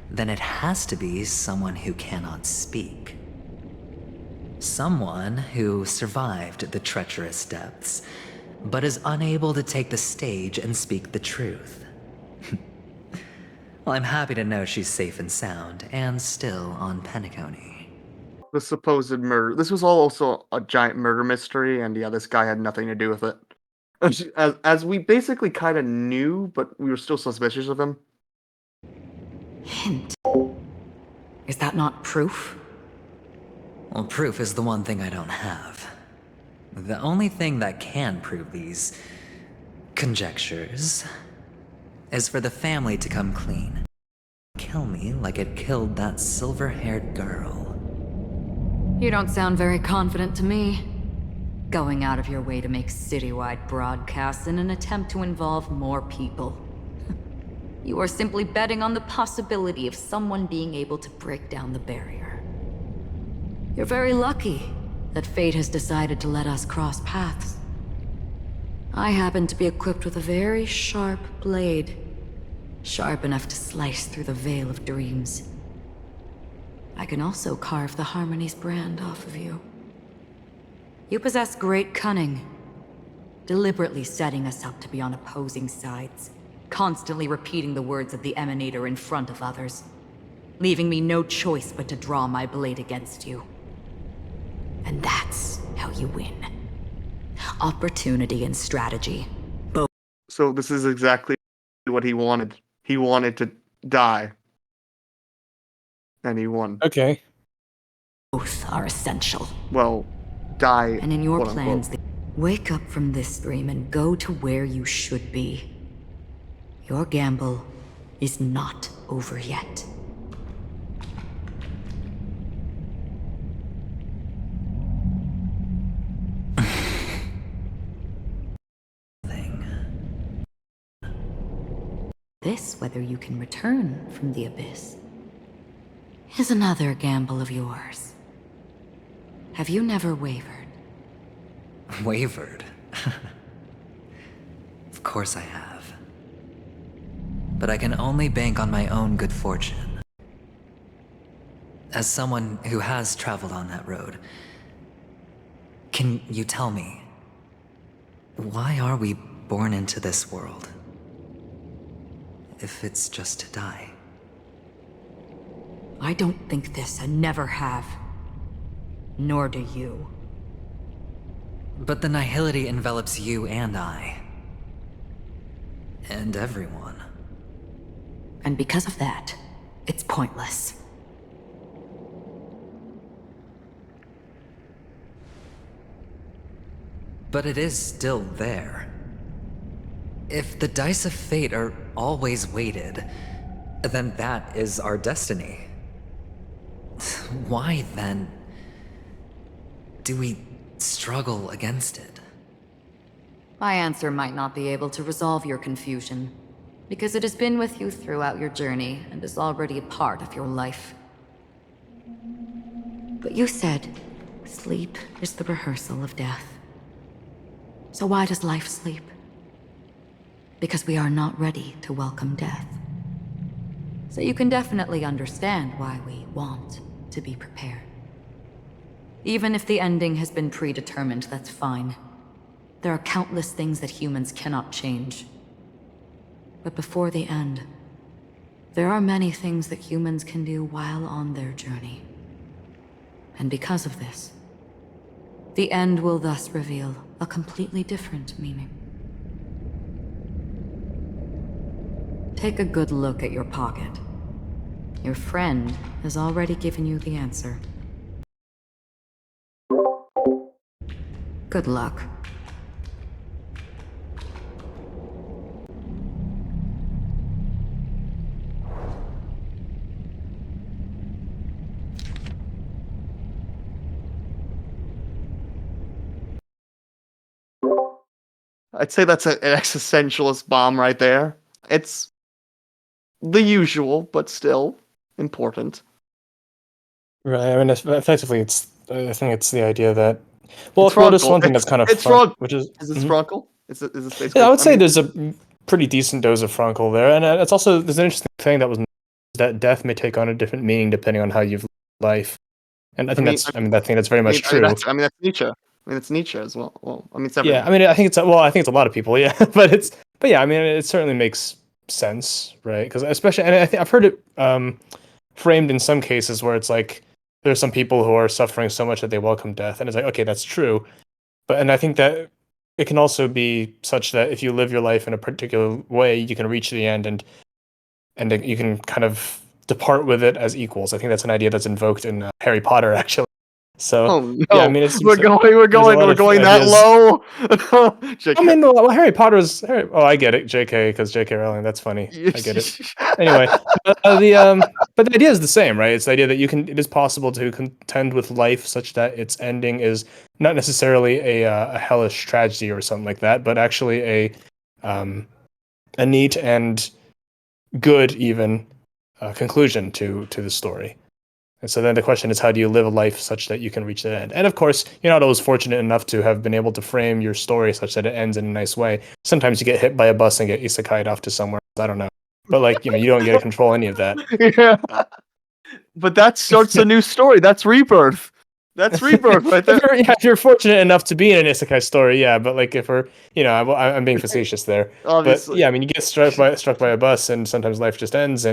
then it has to be someone who cannot speak. Someone who survived the treacherous depths, but is unable to take the stage and speak the truth. Well, I'm happy to know she's safe and sound, and still on Penacony. The supposed murder. This was all also a giant murder mystery, and yeah, this guy had nothing to do with it. As we basically kind of knew, but we were still suspicious of him. Hint. Is that not proof? Well, proof is the one thing I don't have. The only thing that can prove these conjectures is for the family to come clean. Kill me like it killed that silver-haired girl. You don't sound very confident to me. Going out of your way to make citywide broadcasts in an attempt to involve more people. You are simply betting on the possibility of someone being able to break down the barrier. You're very lucky that fate has decided to let us cross paths. I happen to be equipped with a very sharp blade, sharp enough to slice through the veil of dreams. I can also carve the Harmony's brand off of you. You possess great cunning, deliberately setting us up to be on opposing sides, constantly repeating the words of the Emanator in front of others, leaving me no choice but to draw my blade against you. And that's how you win. Opportunity and strategy. Both. So this is exactly what he wanted. He wanted to die. And he won. Okay. Both are essential. Well, die. And in your quote, plans, unquote. wake up from this dream and go to where you should be. Your gamble is not over yet. This, whether you can return from the abyss, is another gamble of yours. Have you never wavered? Wavered? Of course I have. But I can only bank on my own good fortune. as someone who has traveled on that road, can you tell me, why are we born into this world? If it's just to die. I don't think this and never have. Nor do you. But the Nihility envelops you and I. And everyone. And because of that, it's pointless. But it is still there. If the dice of fate are always weighted, then that is our destiny. Why, then, do we struggle against it? My answer might not be able to resolve your confusion, because it has been with you throughout your journey and is already a part of your life. But you said, sleep is the rehearsal of death. So why does life sleep? Because we are not ready to welcome death. So you can definitely understand why we want to be prepared. Even if the ending has been predetermined, that's fine. There are countless things that humans cannot change. But before the end, there are many things that humans can do while on their journey. And because of this, the end will thus reveal a completely different meaning. Take a good look at your pocket. Your friend has already given you the answer. Good luck. I'd say that's an existentialist bomb right there. It's the usual, but still important. Right. I mean, effectively, I think it's the idea that. Well, It's well, just Frankl. one thing that's kind of It's fun, Frankl. which is Is this Mhm. Frankl? Is this basically? Yeah, I would say mean, there's a pretty decent dose of Frankl there, and it's also there's an interesting thing that was that death may take on a different meaning depending on how you've lived life, and I think I think that's very much true. that's Nietzsche. I mean, it's Nietzsche as well. Well, I mean, it's Yeah, everyone. I mean, I think it's a lot of people, yeah, but yeah, I mean, it certainly makes sense, right? Because especially, and I think I've heard it framed in some cases where it's like there's some people who are suffering so much that they welcome death, and it's like, okay, that's true, and I think that it can also be such that if you live your life in a particular way, you can reach the end and you can kind of depart with it as equals. I think that's an idea that's invoked in Harry Potter, actually. So Oh no! yeah, I mean, it's we're going that ideas. low. I mean, well, Harry Potter's. Oh, I get it, J.K. Because J.K. Rowling. That's funny. I get it. Anyway, but the idea is the same, right? It's the idea that it is possible to contend with life such that its ending is not necessarily a hellish tragedy or something like that, but actually a neat and good even conclusion to the story. And so then the question is, how do you live a life such that you can reach the end? And of course, you're not always fortunate enough to have been able to frame your story such that it ends in a nice way. Sometimes you get hit by a bus and get isekai'd off to somewhere. I don't know. But like, you don't get to control any of that. Yeah. But that starts a new story. That's rebirth. That's rebirth right there. If you're fortunate enough to be in an isekai story, yeah. But like, if we're, I'm being facetious there. Obviously. But yeah, I mean, you get struck by a bus, and sometimes life just ends.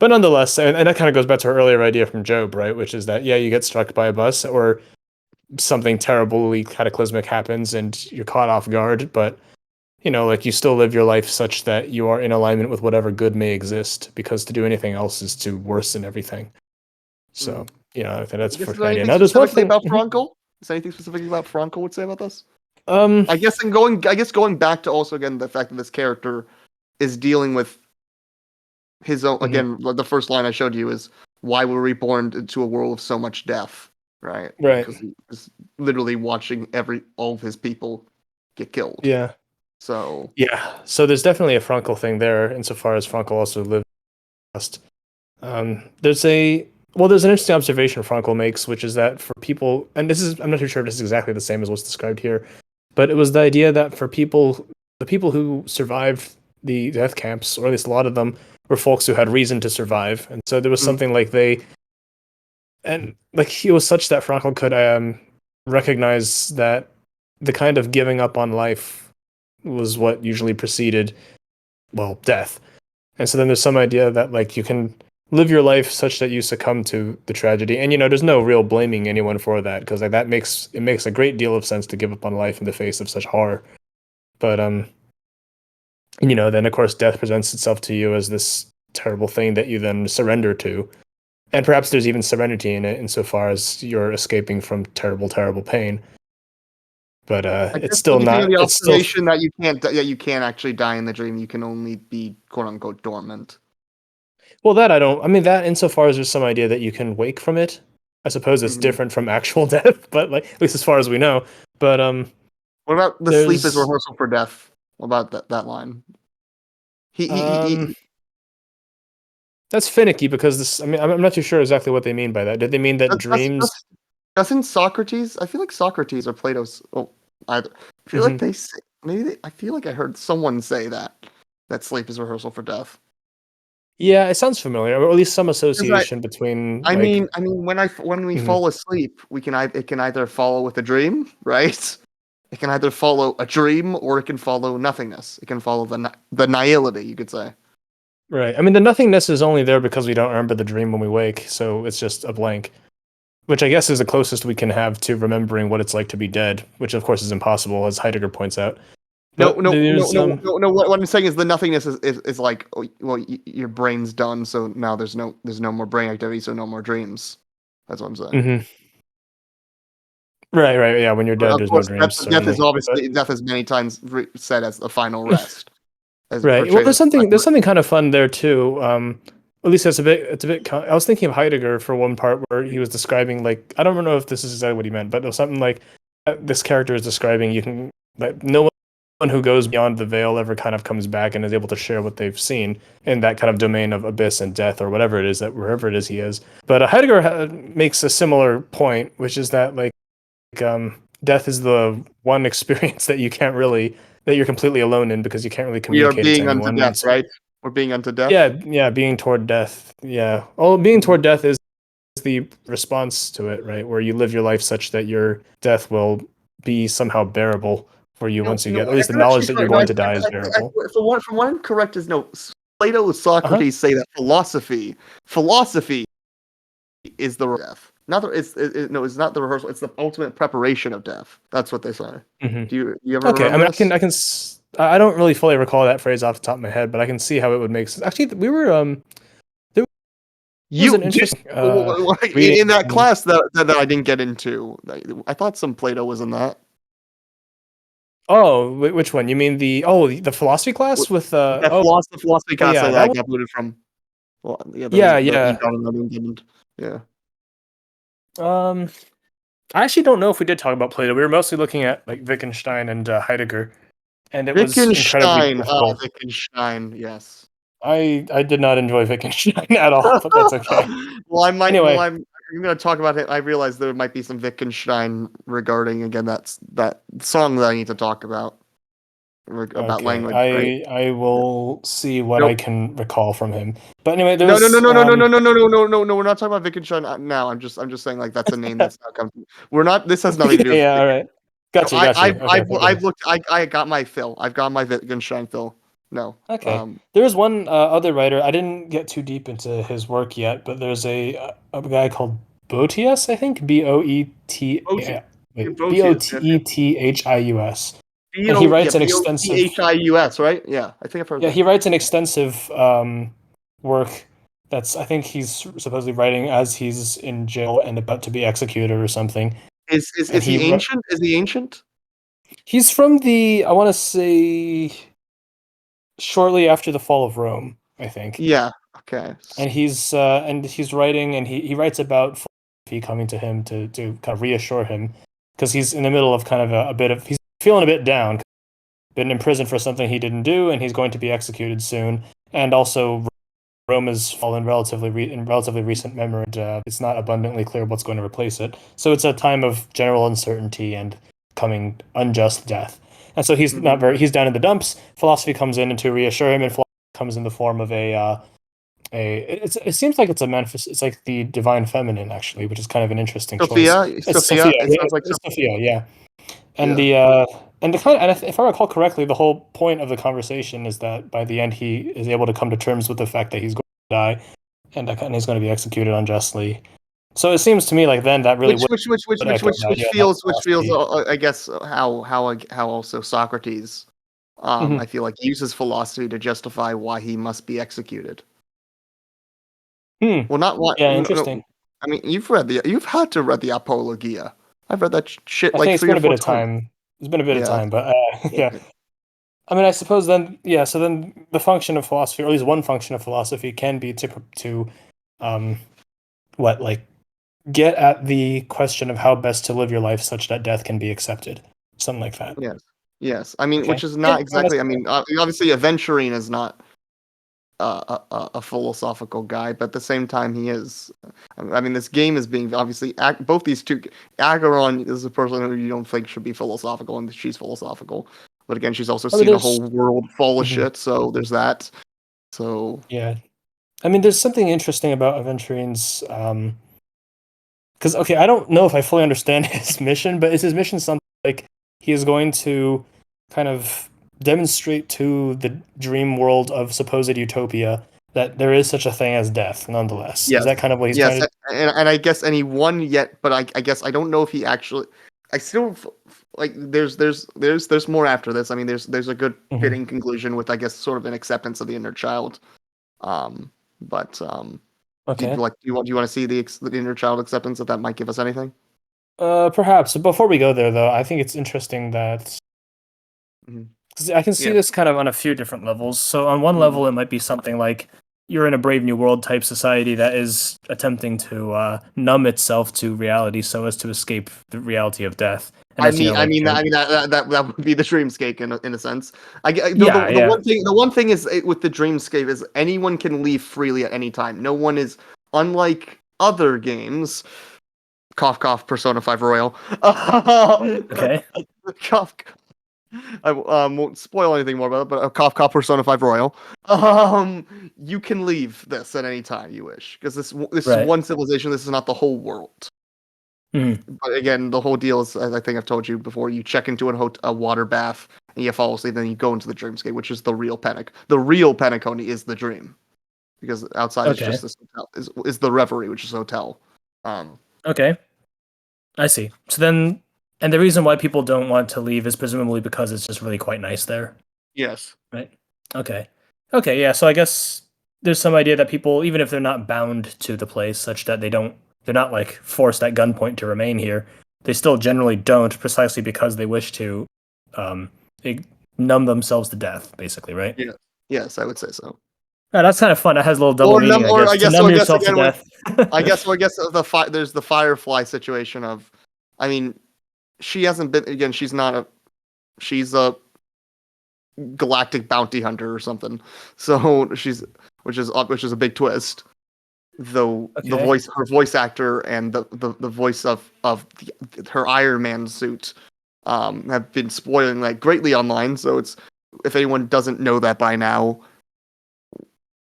But nonetheless, and that kind of goes back to our earlier idea from Job, right? Which is that, yeah, you get struck by a bus or something terribly cataclysmic happens and you're caught off guard, but like you still live your life such that you are in alignment with whatever good may exist, because to do anything else is to worsen everything. So, I think that's the first idea. Now, there's one thing about Frankl. Is there anything specifically about Frankl would say about this? I guess going back to also again the fact that this character is dealing with his own again. The first line I showed you is why we're reborn into a world of so much death, right? Right. Because he is literally watching all of his people get killed. Yeah. So yeah. So there's definitely a Frankl thing there, insofar as Frankl also lived past. There's an interesting observation Frankl makes, which is that for people, and I'm not too sure if this is exactly the same as what's described here, but it was the idea that for the people who survived the death camps, or at least a lot of them, were folks who had reason to survive. And so there was something like they and like he was such that Frankl could recognize that the kind of giving up on life was what usually preceded, well, death. And so then there's some idea that like you can live your life such that you succumb to the tragedy, and there's no real blaming anyone for that, because like that makes a great deal of sense to give up on life in the face of such horror. But then of course death presents itself to you as this terrible thing that you then surrender to. And perhaps there's even serenity in it insofar as you're escaping from terrible, terrible pain. But it's still not. The it's still observation that you can't actually die in the dream. You can only be quote unquote dormant. well, that I don't. I mean, that insofar as there's some idea that you can wake from it. I suppose it's different from actual death, but like at least as far as we know. But what about the sleep is rehearsal for death? What about that line? That's finicky because this. I mean, I'm not too sure exactly what they mean by that. Did they mean that dreams? Doesn't Socrates? I feel like Socrates or Plato's. Either. I feel like they say, I feel like I heard someone say that sleep is rehearsal for death. Yeah, it sounds familiar, or at least some association between. I mean, when we fall asleep, it can either follow with a dream, right? It can either follow a dream or it can follow nothingness. It can follow the nihility, you could say. Right. I mean, the nothingness is only there because we don't remember the dream when we wake, so it's just a blank. Which I guess is the closest we can have to remembering what it's like to be dead, which of course is impossible, as Heidegger points out. No. What I'm saying is the nothingness is like, your brain's done, so now there's no more brain activity, so no more dreams. That's what I'm saying. Mm-hmm. Right. Yeah, when you're dead, there's no dreams. Death is many times said as the final rest. Right. Well, there's something kind of fun there too. At least it's a bit. I was thinking of Heidegger for one part where he was describing, like, I don't know if this is exactly what he meant, but it was something like this character is describing no one who goes beyond the veil ever kind of comes back and is able to share what they've seen in that kind of domain of abyss and death or whatever it is wherever it is he is. But Heidegger makes a similar point, which is that death is the one experience that you're completely alone in because you can't really communicate. We are being unto death, right? We're being unto death. Yeah, being toward death. Yeah. Well, being toward death is the response to it, right? Where you live your life such that your death will be somehow bearable for you once you get, at least the knowledge that you're going to die is bearable. From what I'm correct is Plato and Socrates say that philosophy is the death. It's not the rehearsal. It's the ultimate preparation of death. That's what they say. Mm-hmm. Do you ever? Okay, I mean, I don't really fully recall that phrase off the top of my head, but I can see how it would make sense. Actually, we were there was an interesting in that class that I didn't get into. I thought some Plato was in that. Oh, which one? You mean the philosophy class with the philosophy class that I got booted from? Well, yeah. I actually don't know if we did talk about Plato. We were mostly looking at like Wittgenstein and Heidegger, and it was incredibly difficult. Wittgenstein, yes. I did not enjoy Wittgenstein at all, but that's okay. Well, I'm going to talk about it. I realize there might be some Wittgenstein regarding again that song that I need to talk about language. I will see what I can recall from him. But anyway, no. We're not talking about Wittgenstein now. I'm just saying like that's a name that's not coming. We're not. This has nothing to do. Yeah, all right. Gotcha. I've looked. I got my fill. I've got my Wittgenstein fill. No. Okay. There was one other writer. I didn't get too deep into his work yet, but there's a guy called Boetius, I think. Boethius. And he writes an extensive Hius, right? Yeah, I think I've heard. Yeah, he writes an extensive work. I think he's supposedly writing as he's in jail and about to be executed or something. Is he ancient? Is he ancient? He's from I want to say, shortly after the fall of Rome, I think. Yeah. Okay. And he's writing, and he writes about philosophy coming to him to kind of reassure him, because he's in the middle of kind of he's feeling a bit down, been in prison for something he didn't do, and he's going to be executed soon. And also, Rome has fallen in relatively recent memory, and it's not abundantly clear what's going to replace it. So it's a time of general uncertainty and coming unjust death. And so he's he's down in the dumps. Philosophy comes in to reassure him, and philosophy comes in the form of a it seems like it's a manifest. It's like the divine feminine, actually, which is kind of an interesting Sophia, choice. Sophia. It Yeah, sounds like it's Sophia. Yeah, and Yeah. the kind of, and if I recall correctly, the whole point of the conversation is that by the end he is able to come to terms with the fact that he's going to die, and he's going to be executed unjustly. So it seems to me like then that really which feels I guess how also Socrates I feel like uses philosophy to justify why he must be executed. Well, not why. Yeah, No, interesting. I mean, you've had to read the Apologia. I've read that shit I like think it's 3 been or a bit 4 of times. time. It's been a bit of Yeah. time, but yeah. I mean, I suppose then, yeah. So then, the function of philosophy, or at least one function of philosophy, can be to, like, get at the question of how best to live your life such that death can be accepted, something like that. Yes. I mean, Okay. which is not Yeah, exactly. I mean, obviously, Aventurine is not a philosophical guy, but at the same time, he is. I mean, this game is being obviously both these two. Acheron is a person who you don't think should be philosophical, and she's philosophical. But again, she's also seen a whole world full of shit, so there's that. So yeah, I mean, there's something interesting about Aventurine's, because okay, I don't know if I fully understand his mission, but is his mission something like he is going to kind of demonstrate to the dream world of supposed utopia that there is such a thing as death, nonetheless? yes, Is that kind of what he's yes, trying to? and I guess any one yet, but I guess I don't know if he actually. I still like there's more after this. I mean, there's a good fitting conclusion with I guess sort of an acceptance of the inner child. But Okay. do you want to see the inner child acceptance if that might give us anything? Perhaps. Before we go there, though, I think it's interesting that 'cause I can see this kind of on a few different levels. So on one level, it might be something like you're in a Brave New World type society that is attempting to numb itself to reality so as to escape the reality of death. And I that's, you mean, know, like, that would be the dreamscape in a sense. The one thing is with the dreamscape is anyone can leave freely at any time. No one is unlike other games. Cough cough. Persona 5 Royal. okay. Cough. I won't spoil anything more about it, but cough cough. Persona 5 Royal. You can leave this at any time you wish because this is one civilization. This is not the whole world. But again, the whole deal is, as I think I've told you before, you check into a water bath and you fall asleep, then you go into the dreamscape, which is the real Penacony. The real Penacony is the dream, because outside is just this hotel, is the reverie, which is hotel. Okay, I see. So then, and the reason why people don't want to leave is presumably because it's just really quite nice there. Yes. Right. Okay. Yeah. So I guess there's some idea that people, even if they're not bound to the place, such that they're not like forced at gunpoint to remain here, they still generally don't, precisely because they wish to numb themselves to death, basically, right? Yeah. Yes, I would say so. Yeah, that's kind of fun. That has a little double meaning, I guess. To numb yourself to death. There's the Firefly situation of, I mean, she hasn't been, again, she's a galactic bounty hunter or something. So which is a big twist. Though her voice actor and the voice of her Iron Man suit have been spoiling like greatly online. So it's, if anyone doesn't know that by now,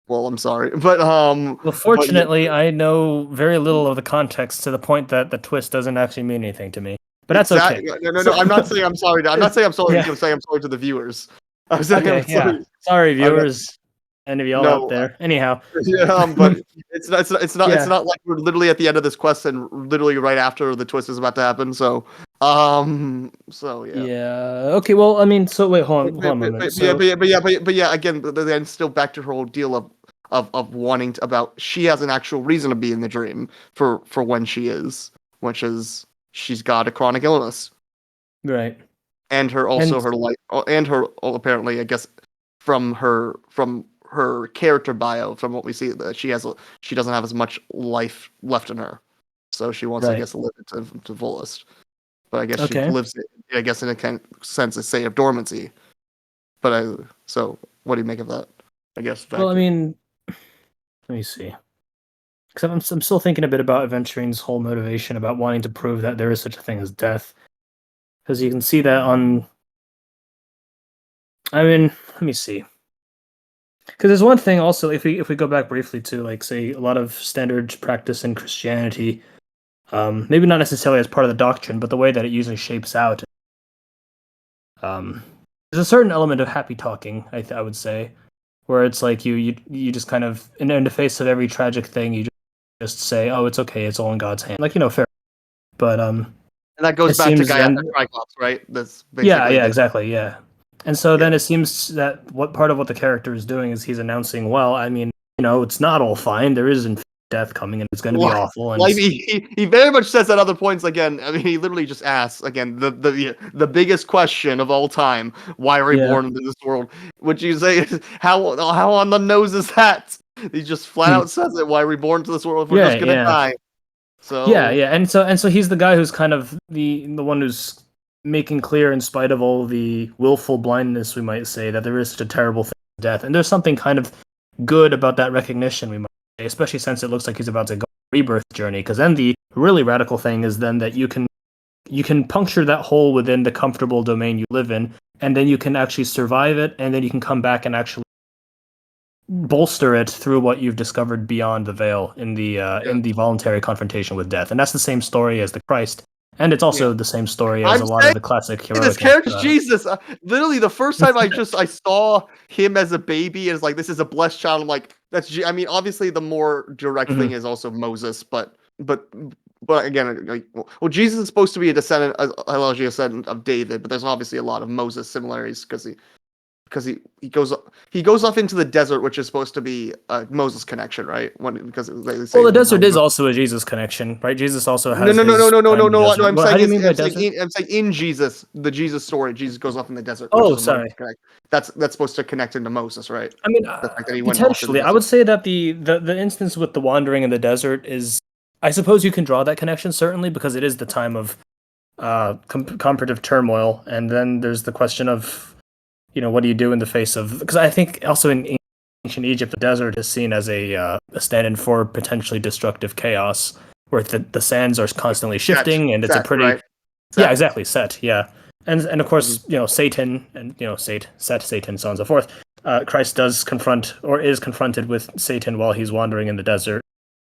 well, I'm sorry, but well, fortunately, I know very little of the context to the point that the twist doesn't actually mean anything to me. But that's okay. No, I'm not saying I'm sorry. I'm not saying I'm sorry. I'm saying I'm sorry to the viewers. I'm saying I'm sorry. Sorry, viewers. Any of y'all out there? Anyhow, but it's not like we're literally at the end of this quest and literally right after the twist is about to happen. So, yeah. Yeah. Okay. Well, I mean, so wait, hold on a moment. But yeah. Again, then still back to her whole deal of wanting to, about she has an actual reason to be in the dream for when she is, which is she's got a chronic illness, right? And her life, and her apparently, I guess, from her character bio, from what we see, that she doesn't have as much life left in her, so she wants, I guess, to live it to fullest. But I guess she lives it, I guess, in a kind of sense, a state of dormancy. But so what do you make of that? I guess. Well, I mean, let me see, because I'm still thinking a bit about Aventurine's whole motivation about wanting to prove that there is such a thing as death, because you can see that on. I mean, let me see. Because there's one thing also, if we go back briefly to like say a lot of standard practice in Christianity, maybe not necessarily as part of the doctrine, but the way that it usually shapes out. There's a certain element of happy talking, I would say, where it's like you just kind of in the face of every tragic thing, you just say, "Oh, it's okay, it's all in God's hand." Like, fair. But And that goes back to Gaia Triclops, right? That's basically exactly, yeah. And so then it seems that part of what the character is doing is he's announcing, well, I mean, it's not all fine. There is death coming, and it's going to be awful. And he very much says at other points again. I mean, he literally just asks again the biggest question of all time: why are we born into this world? Which you say is how on the nose is that? He just flat out says it: why are we born into this world if we're just going to die? So and so he's the guy who's kind of the one who's making clear, in spite of all the willful blindness, we might say, that there is such a terrible thing as death, and there's something kind of good about that recognition, we might say, especially since it looks like he's about to go on a rebirth journey. Because then the really radical thing is then that you can puncture that hole within the comfortable domain you live in, and then you can actually survive it, and then you can come back and actually bolster it through what you've discovered beyond the veil in the voluntary confrontation with death. And that's the same story as the Christ. And it's also the same story as a lot of the classic heroic. This character's Jesus. Literally, the first time I saw him as a baby, is like, this is a blessed child. I'm like, I mean, obviously, the more direct thing is also Moses, but again, like, well, Jesus is supposed to be a descendant of David, but there's obviously a lot of Moses similarities because he goes off into the desert, which is supposed to be a Moses connection, right? Because they say, well, the desert is also a Jesus connection, right? Jesus also has no. I'm saying I'm saying in Jesus, the Jesus story, Jesus goes off in the desert. Oh, sorry. That's supposed to connect into Moses, right? I mean, potentially, I would say that the instance with the wandering in the desert is, I suppose you can draw that connection, certainly, because it is the time of comparative turmoil, and then there's the question of, what do you do in the face of... Because I think also in ancient Egypt, the desert is seen as a stand-in for potentially destructive chaos, where the sands are constantly shifting, and it's a pretty... Right? Yeah, exactly, Set, yeah. And of course, Satan, and, Set, Satan, so on and so forth. Christ does confront, or is confronted with Satan while he's wandering in the desert.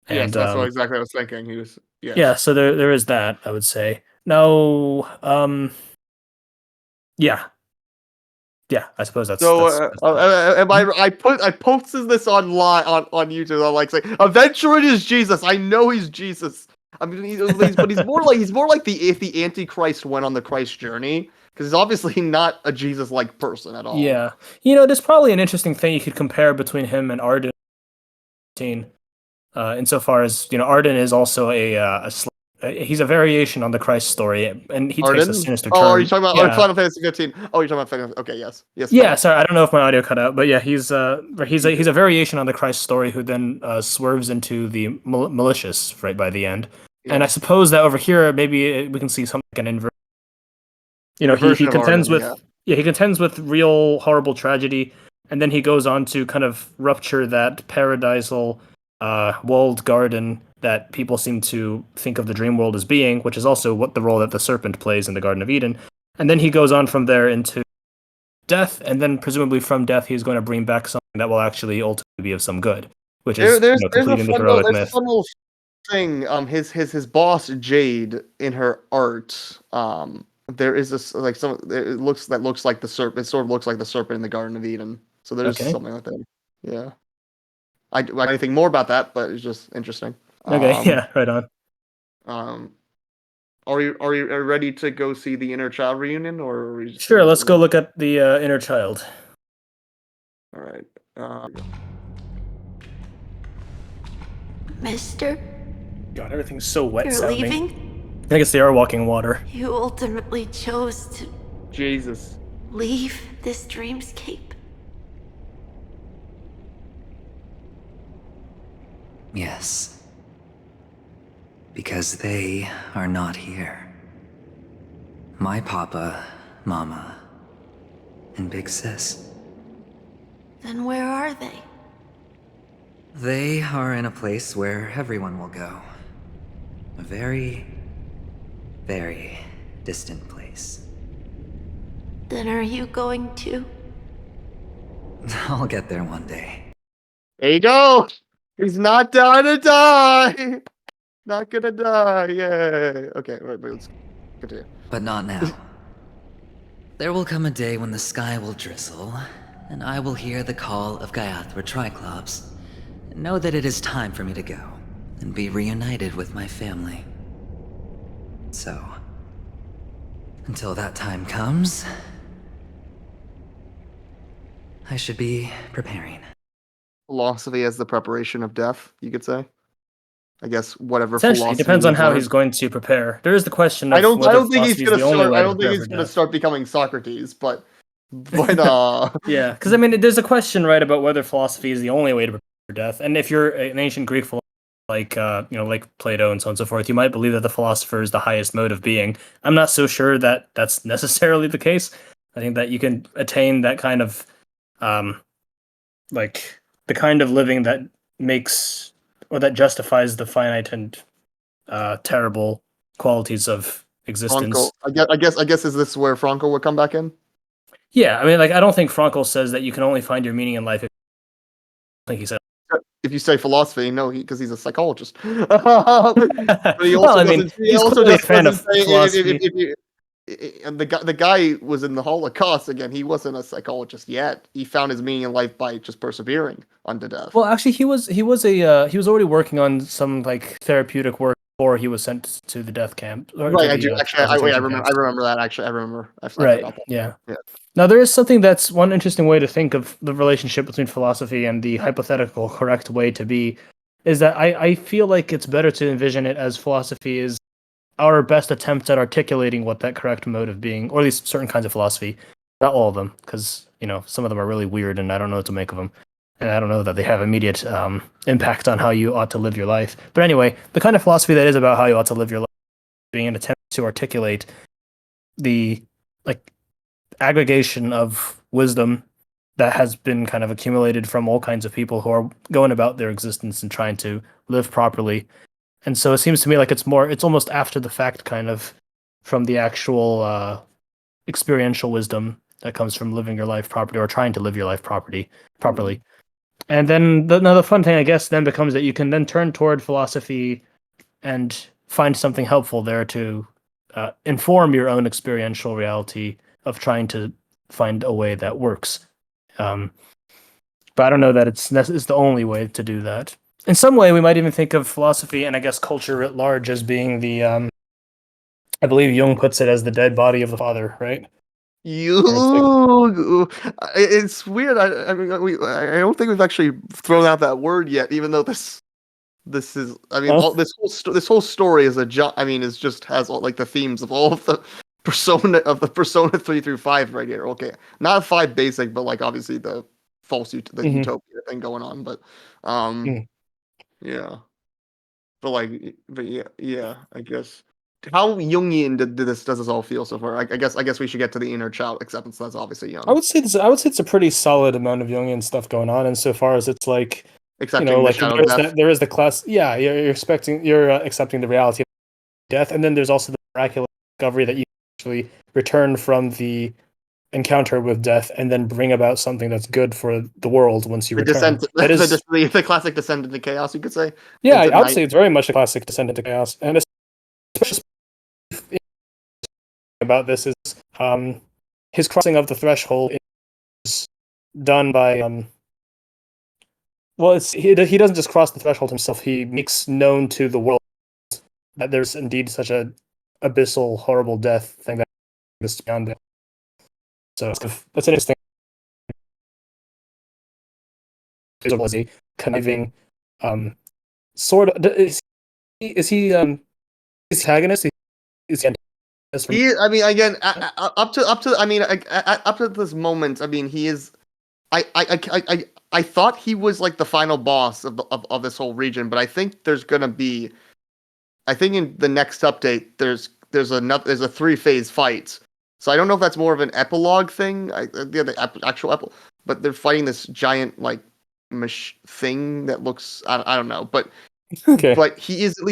And, yes, that's what exactly I was thinking. He was... Yeah, so there is that, I would say. Now, yeah, I suppose that's... So, I posted this online on YouTube. I'm like, saying, Aventurine is Jesus. I know he's Jesus. I mean, but he's more like if the Antichrist went on the Christ journey, because he's obviously not a Jesus-like person at all. Yeah, there's probably an interesting thing you could compare between him and Arden. Insofar as Arden is also he's a variation on the Christ story, and he takes a sinister turn. Oh, are you talking about Final Fantasy 15? Oh, you're talking about Final... Okay, yes. Yeah, sorry, I don't know if my audio cut out, but yeah, he's a variation on the Christ story who then swerves into the malicious right by the end. Yeah. And I suppose that over here, maybe we can see something like an inversion. He contends he contends with real horrible tragedy, and then he goes on to kind of rupture that paradisal walled garden that people seem to think of the dream world as being, which is also what the role that the serpent plays in the Garden of Eden. And then he goes on from there into death, and then presumably from death he's going to bring back something that will actually ultimately be of some good, which is completing the heroic myth. There's a fun little thing. His boss Jade in her art. There is this like it looks like the serpent. It sort of looks like the serpent in the Garden of Eden. So there's something like that. Yeah. I don't know anything more about that, but it's just interesting. Okay, yeah, right on. Are you ready to go see the Inner Child reunion, or are we sure? Let's go look at the Inner Child. All right. Mister? God, everything's so wet. You're sounding. Leaving? I guess they are walking water. You ultimately chose to Jesus leave this dreamscape. Yes. Because they are not here. My papa, mama, and big sis. Then where are they? They are in a place where everyone will go. A very, very distant place. Then are you going to? I'll get there one day. There you go. He's not gonna die. Not gonna die. Yay. Okay, wait, let's continue. But not now. There will come a day when the sky will drizzle, and I will hear the call of Gaiathra Triclops, and know that it is time for me to go, and be reunited with my family. So, until that time comes, I should be preparing. Philosophy as the preparation of death, you could say. I guess whatever. Essentially, it depends on how he's going to prepare. There is the question of I don't think he's going to start becoming Socrates, but yeah, because I mean, there's a question, right, about whether philosophy is the only way to prepare for death. And if you're an ancient Greek philosopher, like like Plato and so on and so forth, you might believe that the philosopher is the highest mode of being. I'm not so sure that that's necessarily the case. I think that you can attain that kind of, like the kind of living that makes or that justifies the finite and terrible qualities of existence. Frankl, I guess is this where Frankl would come back in? Yeah, I mean, like I don't think Frankl says that you can only find your meaning in life. I think he said. If you say philosophy, no, because he's a psychologist. But he also he's clearly a fan of philosophy. And the guy was in the Holocaust again. He wasn't a psychologist yet. He found his meaning in life by just persevering unto death. Well, actually, he was already working on some like therapeutic work before he was sent to the death camp. Right. I remember that. Actually, I remember. Right. Yeah. Now there is something that's one interesting way to think of the relationship between philosophy and the hypothetical correct way to be, is that I feel like it's better to envision it as philosophy is our best attempt at articulating what that correct mode of being, or at least certain kinds of philosophy, not all of them, because some of them are really weird and I don't know what to make of them, and I don't know that they have immediate impact on how you ought to live your life. But anyway, the kind of philosophy that is about how you ought to live your life, being an attempt to articulate the aggregation of wisdom that has been kind of accumulated from all kinds of people who are going about their existence and trying to live properly. And so it seems to me like it's almost after the fact, kind of from the actual experiential wisdom that comes from living your life properly or trying to live your life properly. And then the fun thing, I guess, then becomes that you can then turn toward philosophy and find something helpful there to inform your own experiential reality of trying to find a way that works. But I don't know that it's the only way to do that. In some way, we might even think of philosophy and I guess culture writ large as being the, I believe Jung puts it as the dead body of the father, right? It's weird. I don't think we've actually thrown out that word yet, even though this is. I mean, this whole story is is just has all like the themes of all of the persona 3 through 5 right here. Okay, not 5 basic, but like obviously the false utopia thing going on, but yeah. But yeah, I guess. How Jungian does this all feel so far? I guess we should get to the inner child acceptance. That's obviously Jung. I would say it's a pretty solid amount of Jungian stuff going on, insofar as it's like accepting there is the class. Yeah, you're accepting the reality of death, and then there's also the miraculous discovery that you actually return from the encounter with death and then bring about something that's good for the world once you return. The classic descent into chaos, you could say. Yeah, I would say it's very much a classic descent into chaos, and especially about this is his crossing of the threshold is done by he doesn't just cross the threshold himself, he makes known to the world that there's indeed such a abyssal horrible death thing that exists beyond it. So that's an interesting conniving sort of is he antagonist? I mean, again, up to this moment, I mean, he is. I thought he was like the final boss of this whole region, but I think there's gonna be. I think in the next update, there's a 3-phase fight. So I don't know if that's more of an epilogue thing, the actual epilogue, but they're fighting this giant like thing that looks. I don't know, but. Okay. But he is an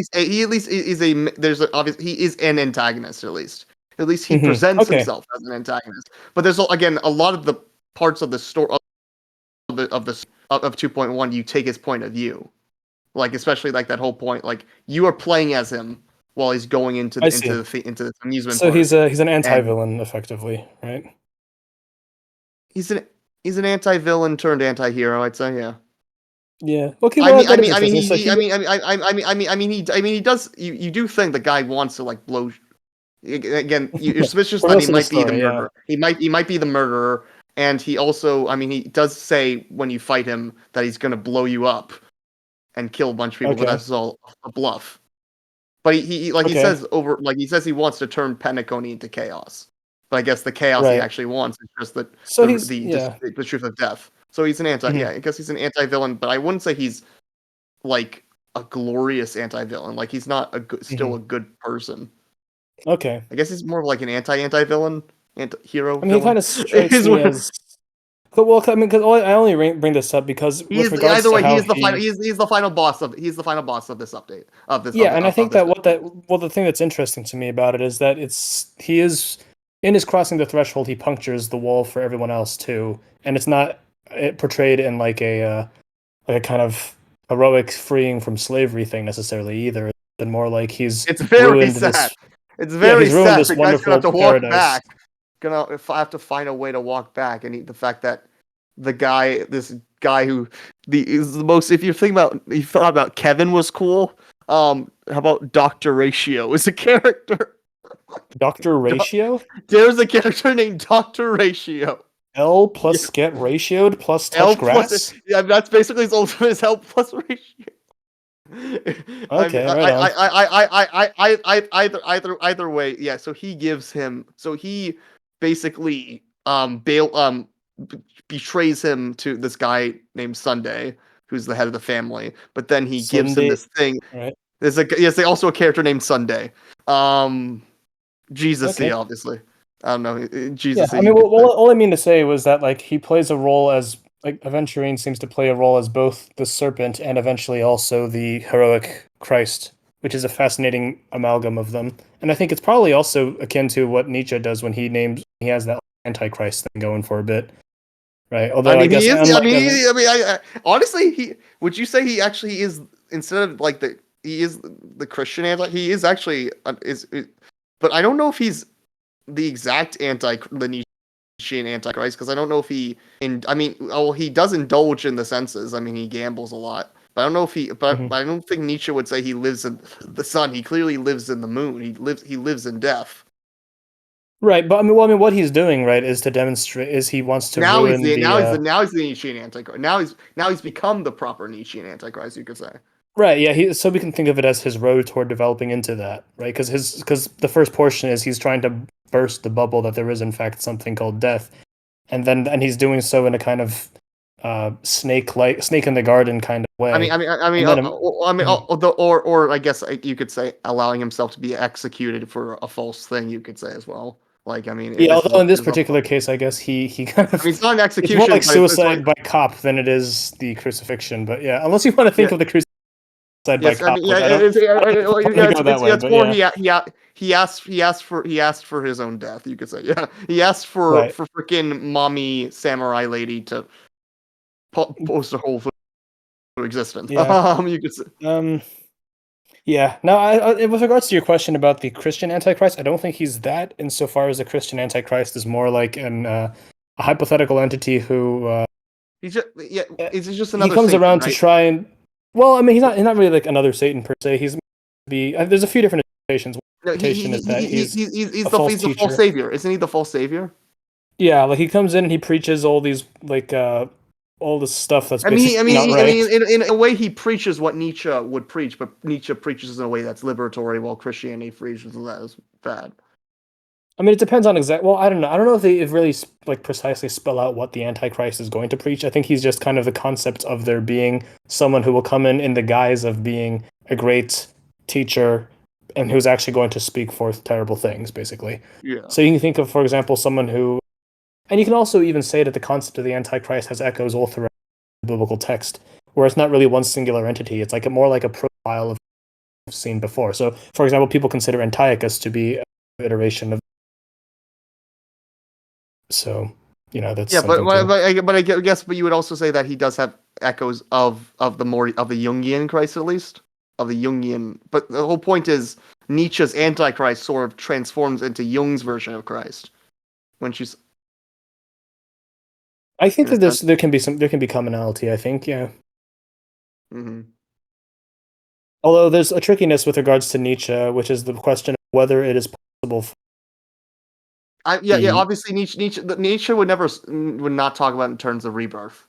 antagonist at least. At least he presents himself as an antagonist. But there's again a lot of the parts of the story of 2.1, you take his point of view, like especially like that whole point, like you are playing as him while he's going into the amusement So park. he's an anti-villain, effectively, right? He's an anti-villain turned anti-hero, I'd say, yeah. Yeah. Okay. I Well, mean, that is interesting. So he does. You do think the guy wants to like blow. Again, you're suspicious For that most he of the might be the story, yeah. murderer. He might be the murderer, and he also, I mean, he does say when you fight him that he's gonna blow you up and kill a bunch of people, but Okay. that's all a bluff. But he Okay. he says he wants to turn Penacony into chaos. But I guess the chaos he Right. actually wants is just the So the truth of death. So he's an anti. Mhm. Yeah, I guess he's an anti-villain, but I wouldn't say he's like a glorious anti-villain. Like he's not still a good person. Okay. I guess he's more of like an anti-villain, anti-hero. I mean, he kind of strikes me as. Well, I mean, because I only bring this up because with regards to how he's the final boss of this update of this. Yeah, and I think that the thing that's interesting to me about it is that he is in his crossing the threshold, he punctures the wall for everyone else too, and it's not portrayed in like a kind of heroic freeing from slavery thing necessarily either. Than more like he's It's very ruined sad. this. It's very he's ruined sad. this The guy's gonna have to wonderful walk paradise. back. Gonna have to find a way to walk back, and the fact that this guy who is the most. If you thought about Kevin was cool. How about Dr. Ratio is a character? Dr. Ratio? There's a character named Dr. Ratio. L plus get ratioed plus touch grass? Yeah, that's basically his ultimate is L plus ratio. Okay, right on. Either way, yeah. So he gives him. So he basically betrays him to this guy named Sunday, who's the head of the family. But then he gives him this thing. Right. There's also a character named Sunday. Jesus, Okay. Obviously. I don't know. Jesus. Yeah, I mean, all I mean to say was that like he plays a role as like Aventurine seems to play a role as both the serpent and eventually also the heroic Christ, which is a fascinating amalgam of them. And I think it's probably also akin to what Nietzsche does when he has that AntiChrist thing going for a bit, right? Although I guess honestly, would you say he actually is instead of like he is the Christian anti? He is actually but I don't know if he's the exact the Nietzschean Antichrist, because I don't know if he he does indulge in the senses. I mean, he gambles a lot, but I don't know if he. But I don't think Nietzsche would say he lives in the sun. He clearly lives in the moon. He lives in death. Right, but I mean, what he's doing, right, is to demonstrate he wants to ruin now he's the Nietzschean Antichrist. Now he's become the proper Nietzschean Antichrist, you could say. Right, yeah. So we can think of it as his road toward developing into that, right? Because the first portion is he's trying to burst the bubble that there is in fact something called death, and he's doing so in a kind of snake in the garden kind of way. Or I guess you could say allowing himself to be executed for a false thing. You could say as well. Like, I mean, yeah. Although in this particular case, I guess he kind of. It's not an execution. It's more like suicide by cop than it is the crucifixion. But yeah, unless you want to think of the crucifixion. By cop, he asked for his own death. You could say, yeah, he asked for freaking mommy samurai lady to post a whole to existence. Yeah. You could say. Yeah. Now, with regards to your question about the Christian Antichrist, I don't think he's that. Insofar as the Christian Antichrist is more like a hypothetical entity who. He's just another. He comes Satan, around right? to try and. Well, I mean, he's not really like another Satan per se. He's there's a few different interpretations. He's the false savior, isn't he? The false savior. Yeah, like he comes in and he preaches all these like all this stuff that's. Not right. In a way, he preaches what Nietzsche would preach, but Nietzsche preaches in a way that's liberatory, while Christianity preaches that is bad. I mean, it depends on Well, I don't know. I don't know if they really like precisely spell out what the Antichrist is going to preach. I think he's just kind of the concept of there being someone who will come in the guise of being a great teacher and who's actually going to speak forth terrible things, basically. Yeah. So you can think of, for example, someone who, and you can also even say that the concept of the Antichrist has echoes all throughout the biblical text, where it's not really one singular entity. It's like more like a profile of what we've seen before. So, for example, people consider Antiochus to be an iteration of. So that's Yeah, something but I guess you would also say that he does have echoes of the Jungian Christ, at least of the Jungian. But the whole point is Nietzsche's Antichrist sort of transforms into Jung's version of Christ when she's. I think that there can be commonality. I think, yeah. Mm-hmm. Although there's a trickiness with regards to Nietzsche, which is the question of whether it is possible. Obviously Nietzsche would not talk about in terms of rebirth.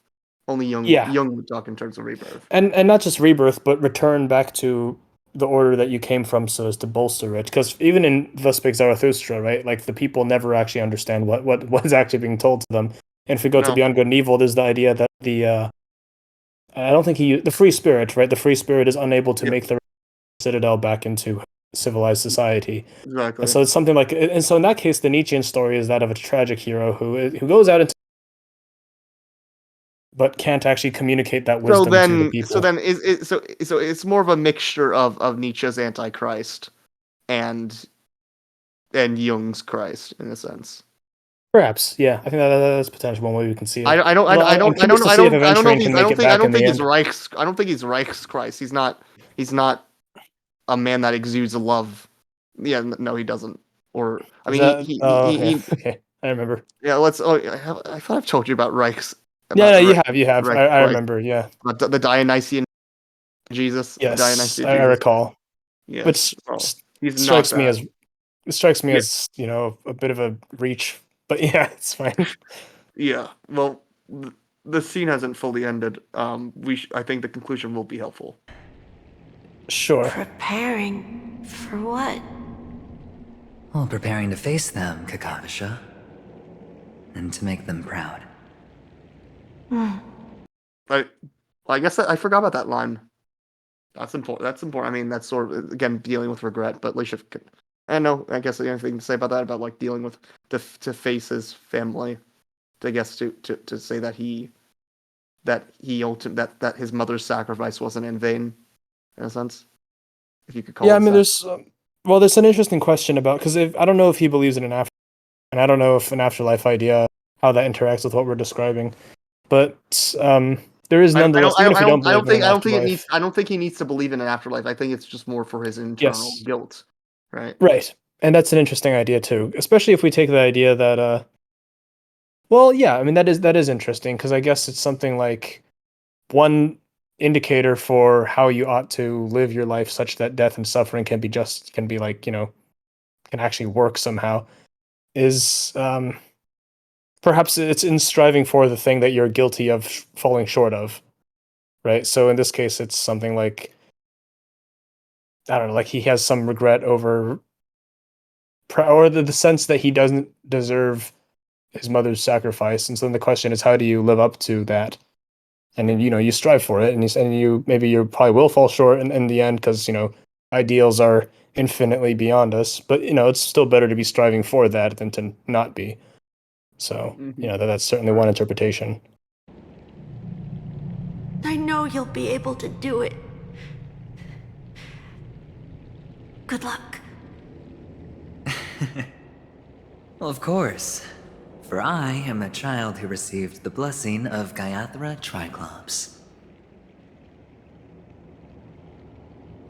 Only Jung would talk in terms of rebirth. And not just rebirth, but return back to the order that you came from, so as to bolster it. Because even in Thus Spake Zarathustra, right, like the people never actually understand what is actually being told to them. And if we go to Beyond Good and Evil, there's the idea that I don't think the free spirit, right? The free spirit is unable to make the citadel back into civilized society. Exactly. And so it's something like, and so in that case, the Nietzschean story is that of a tragic hero who goes out into, but can't actually communicate that wisdom to the people. So it's more of a mixture of Nietzsche's Antichrist and Jung's Christ in a sense. Perhaps, yeah. I think that's potential one way we can see it. I don't think he's Reich's Christ. He's not a man that exudes love. Yeah, no, he doesn't. Or I mean, okay, I remember. Yeah, I thought I've told you about Reich's. You have. I remember. Yeah, the Dionysian Jesus. Yes, Dionysian I recall. Yeah, which strikes me as a bit of a reach. But yeah, it's fine. Yeah, well, the scene hasn't fully ended. I think the conclusion will be helpful. Sure. Preparing for what? Well, preparing to face them, Kakavasha. And to make them proud. I guess I forgot about that line. That's important. I mean, that's sort of, again, dealing with regret, but Leisha, I know, I guess the only thing to say about that, about like dealing with, to face his family, I guess to say that that his mother's sacrifice wasn't in vain, in a sense, if you could call it. Yeah, I mean, there's an interesting question about, because I don't know if he believes in an afterlife, and I don't know if an afterlife idea, how that interacts with what we're describing, but there is nonetheless. I don't think he needs to believe in an afterlife. I think it's just more for his internal guilt, right? Right, and that's an interesting idea too, especially if we take the idea that, well, yeah, I mean that is interesting, because I guess it's something like one indicator for how you ought to live your life, such that death and suffering can actually work somehow, is perhaps it's in striving for the thing that you're guilty of falling short of, right? So in this case, it's something like, I don't know, like he has some regret over, or the sense that he doesn't deserve his mother's sacrifice, and so then the question is, how do you live up to that? And then you strive for it, and you probably will fall short in the end, because ideals are infinitely beyond us. But it's still better to be striving for that than to not be. So that's certainly one interpretation. I know you'll be able to do it. Good luck. Well, of course. For I am a child who received the blessing of Gaiathra Triclops.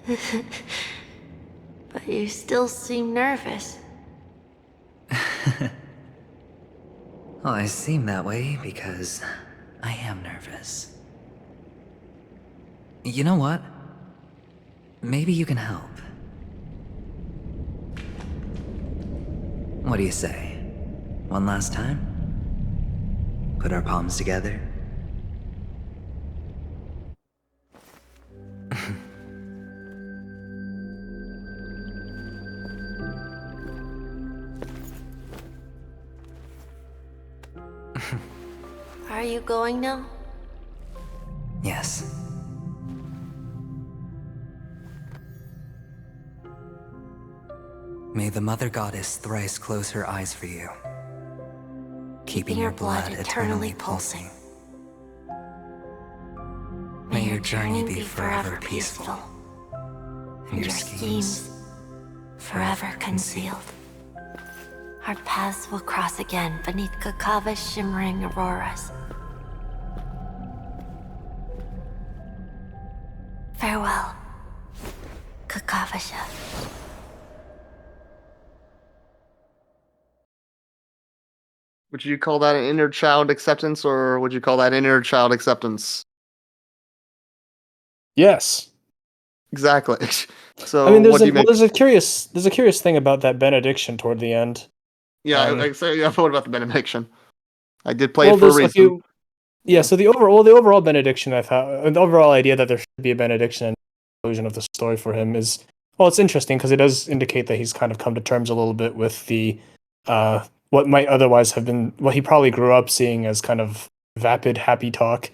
But you still seem nervous. Oh, I seem that way because I am nervous. You know what? Maybe you can help. What do you say? One last time? Put our palms together? Are you going now? Yes. May the Mother Goddess thrice close her eyes for you, keeping your blood eternally pulsing. May your journey be forever peaceful, and your schemes forever concealed. our paths will cross again beneath Kakava's shimmering auroras. Farewell, Kakavasha. Would you call that an inner child acceptance, or would you call that inner child acceptance? Yes. Exactly. So I mean, what do you make? there's a curious thing about that benediction toward the end. Yeah, Um, I say yeah. What about the benediction? I did play well, it for a there's a reason. few. Yeah, so the overall benediction, I thought, the overall idea that there should be a benediction and conclusion of the story for him is, well, it's interesting because it does indicate that he's kind of come to terms a little bit with the, what might otherwise have been what he probably grew up seeing as kind of vapid, happy talk.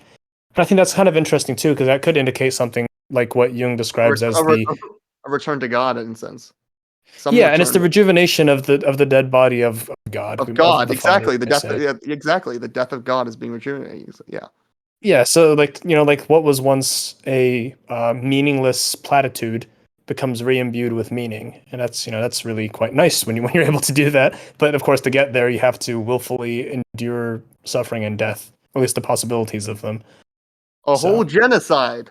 And I think that's kind of interesting too, because that could indicate something like what Jung describes as the A return to God, in a sense. and it's the rejuvenation of the dead body of God. Of God, the exactly. Father, The they death, say. yeah, exactly. The death of God is being rejuvenated. Yeah. Yeah, so like what was once a meaningless platitude becomes re-imbued with meaning, and that's really quite nice when you're able to do that. But of course, to get there, you have to willfully endure suffering and death, or at least the possibilities of them. A whole genocide.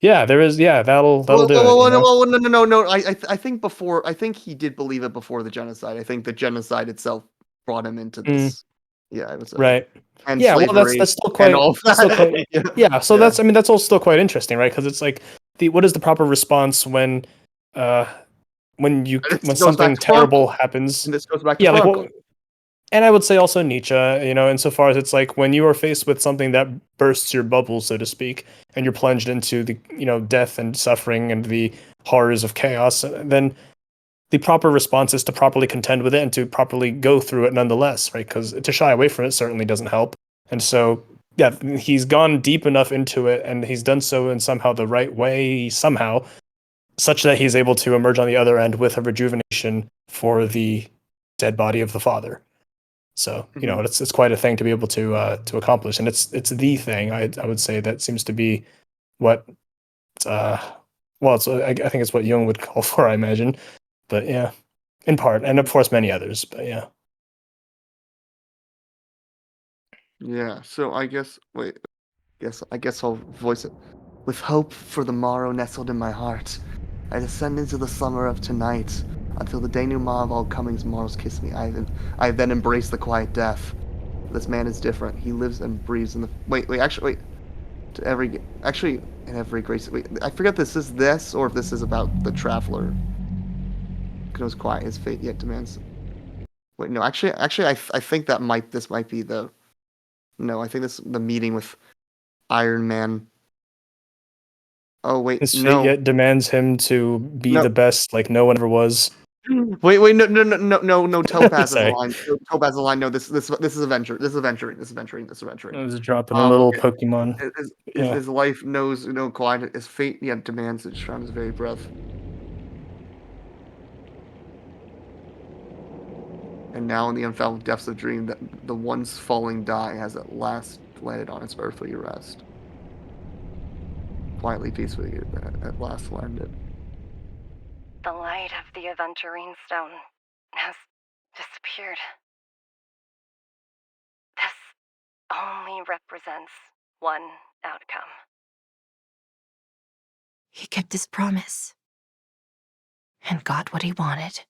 Yeah, there is. Yeah, that'll do it. No. I think before. I think he did believe it before the genocide. I think the genocide itself brought him into this. Yeah, it was right. And yeah, slavery, well, that's still quite. And all that. Still quite yeah. So Yeah. that's all still quite interesting, right? Because it's like what is the proper response when something terrible happens? And this goes back to yeah, Frankl. And I would say also Nietzsche, insofar as it's like when you are faced with something that bursts your bubble, so to speak, and you're plunged into the, death and suffering and the horrors of chaos, then the proper response is to properly contend with it and to properly go through it nonetheless, right? Because to shy away from it certainly doesn't help. And so, yeah, he's gone deep enough into it, and he's done so in somehow the right way, somehow, such that he's able to emerge on the other end with a rejuvenation for the dead body of the father. So it's quite a thing to be able to accomplish, and it's the thing I would say that seems to be what I think it's what Jung would call for, I imagine, but yeah, in part, and of course many others, but yeah. Yeah. So I guess I'll voice it. With hope for the morrow nestled in my heart, I descend into the slumber of tonight. Until the denouement of all comings morrows kiss me, I then embrace the quiet death. This man is different. He lives and breathes in the in every grace. Wait, I forget this is this or if this is about the traveler. Goes quiet, his fate yet demands. Wait, no, actually, I think this might be the. No, I think this is the meeting with Iron Man. Oh wait, His fate no. yet demands him to be the best, like no one ever was. Wait, no. Topaz is the line. Topaz is the line. No, this is Aventurine. This is Aventurine. I was dropping a little Pokemon. His life knows no quiet. His fate yet demands it from his very breath. And now in the unfound depths of dream, that the once falling die has at last landed on its earthly rest. Quietly, peacefully, at last landed. The light of the Aventurine stone has disappeared. This only represents one outcome. He kept his promise and got what he wanted.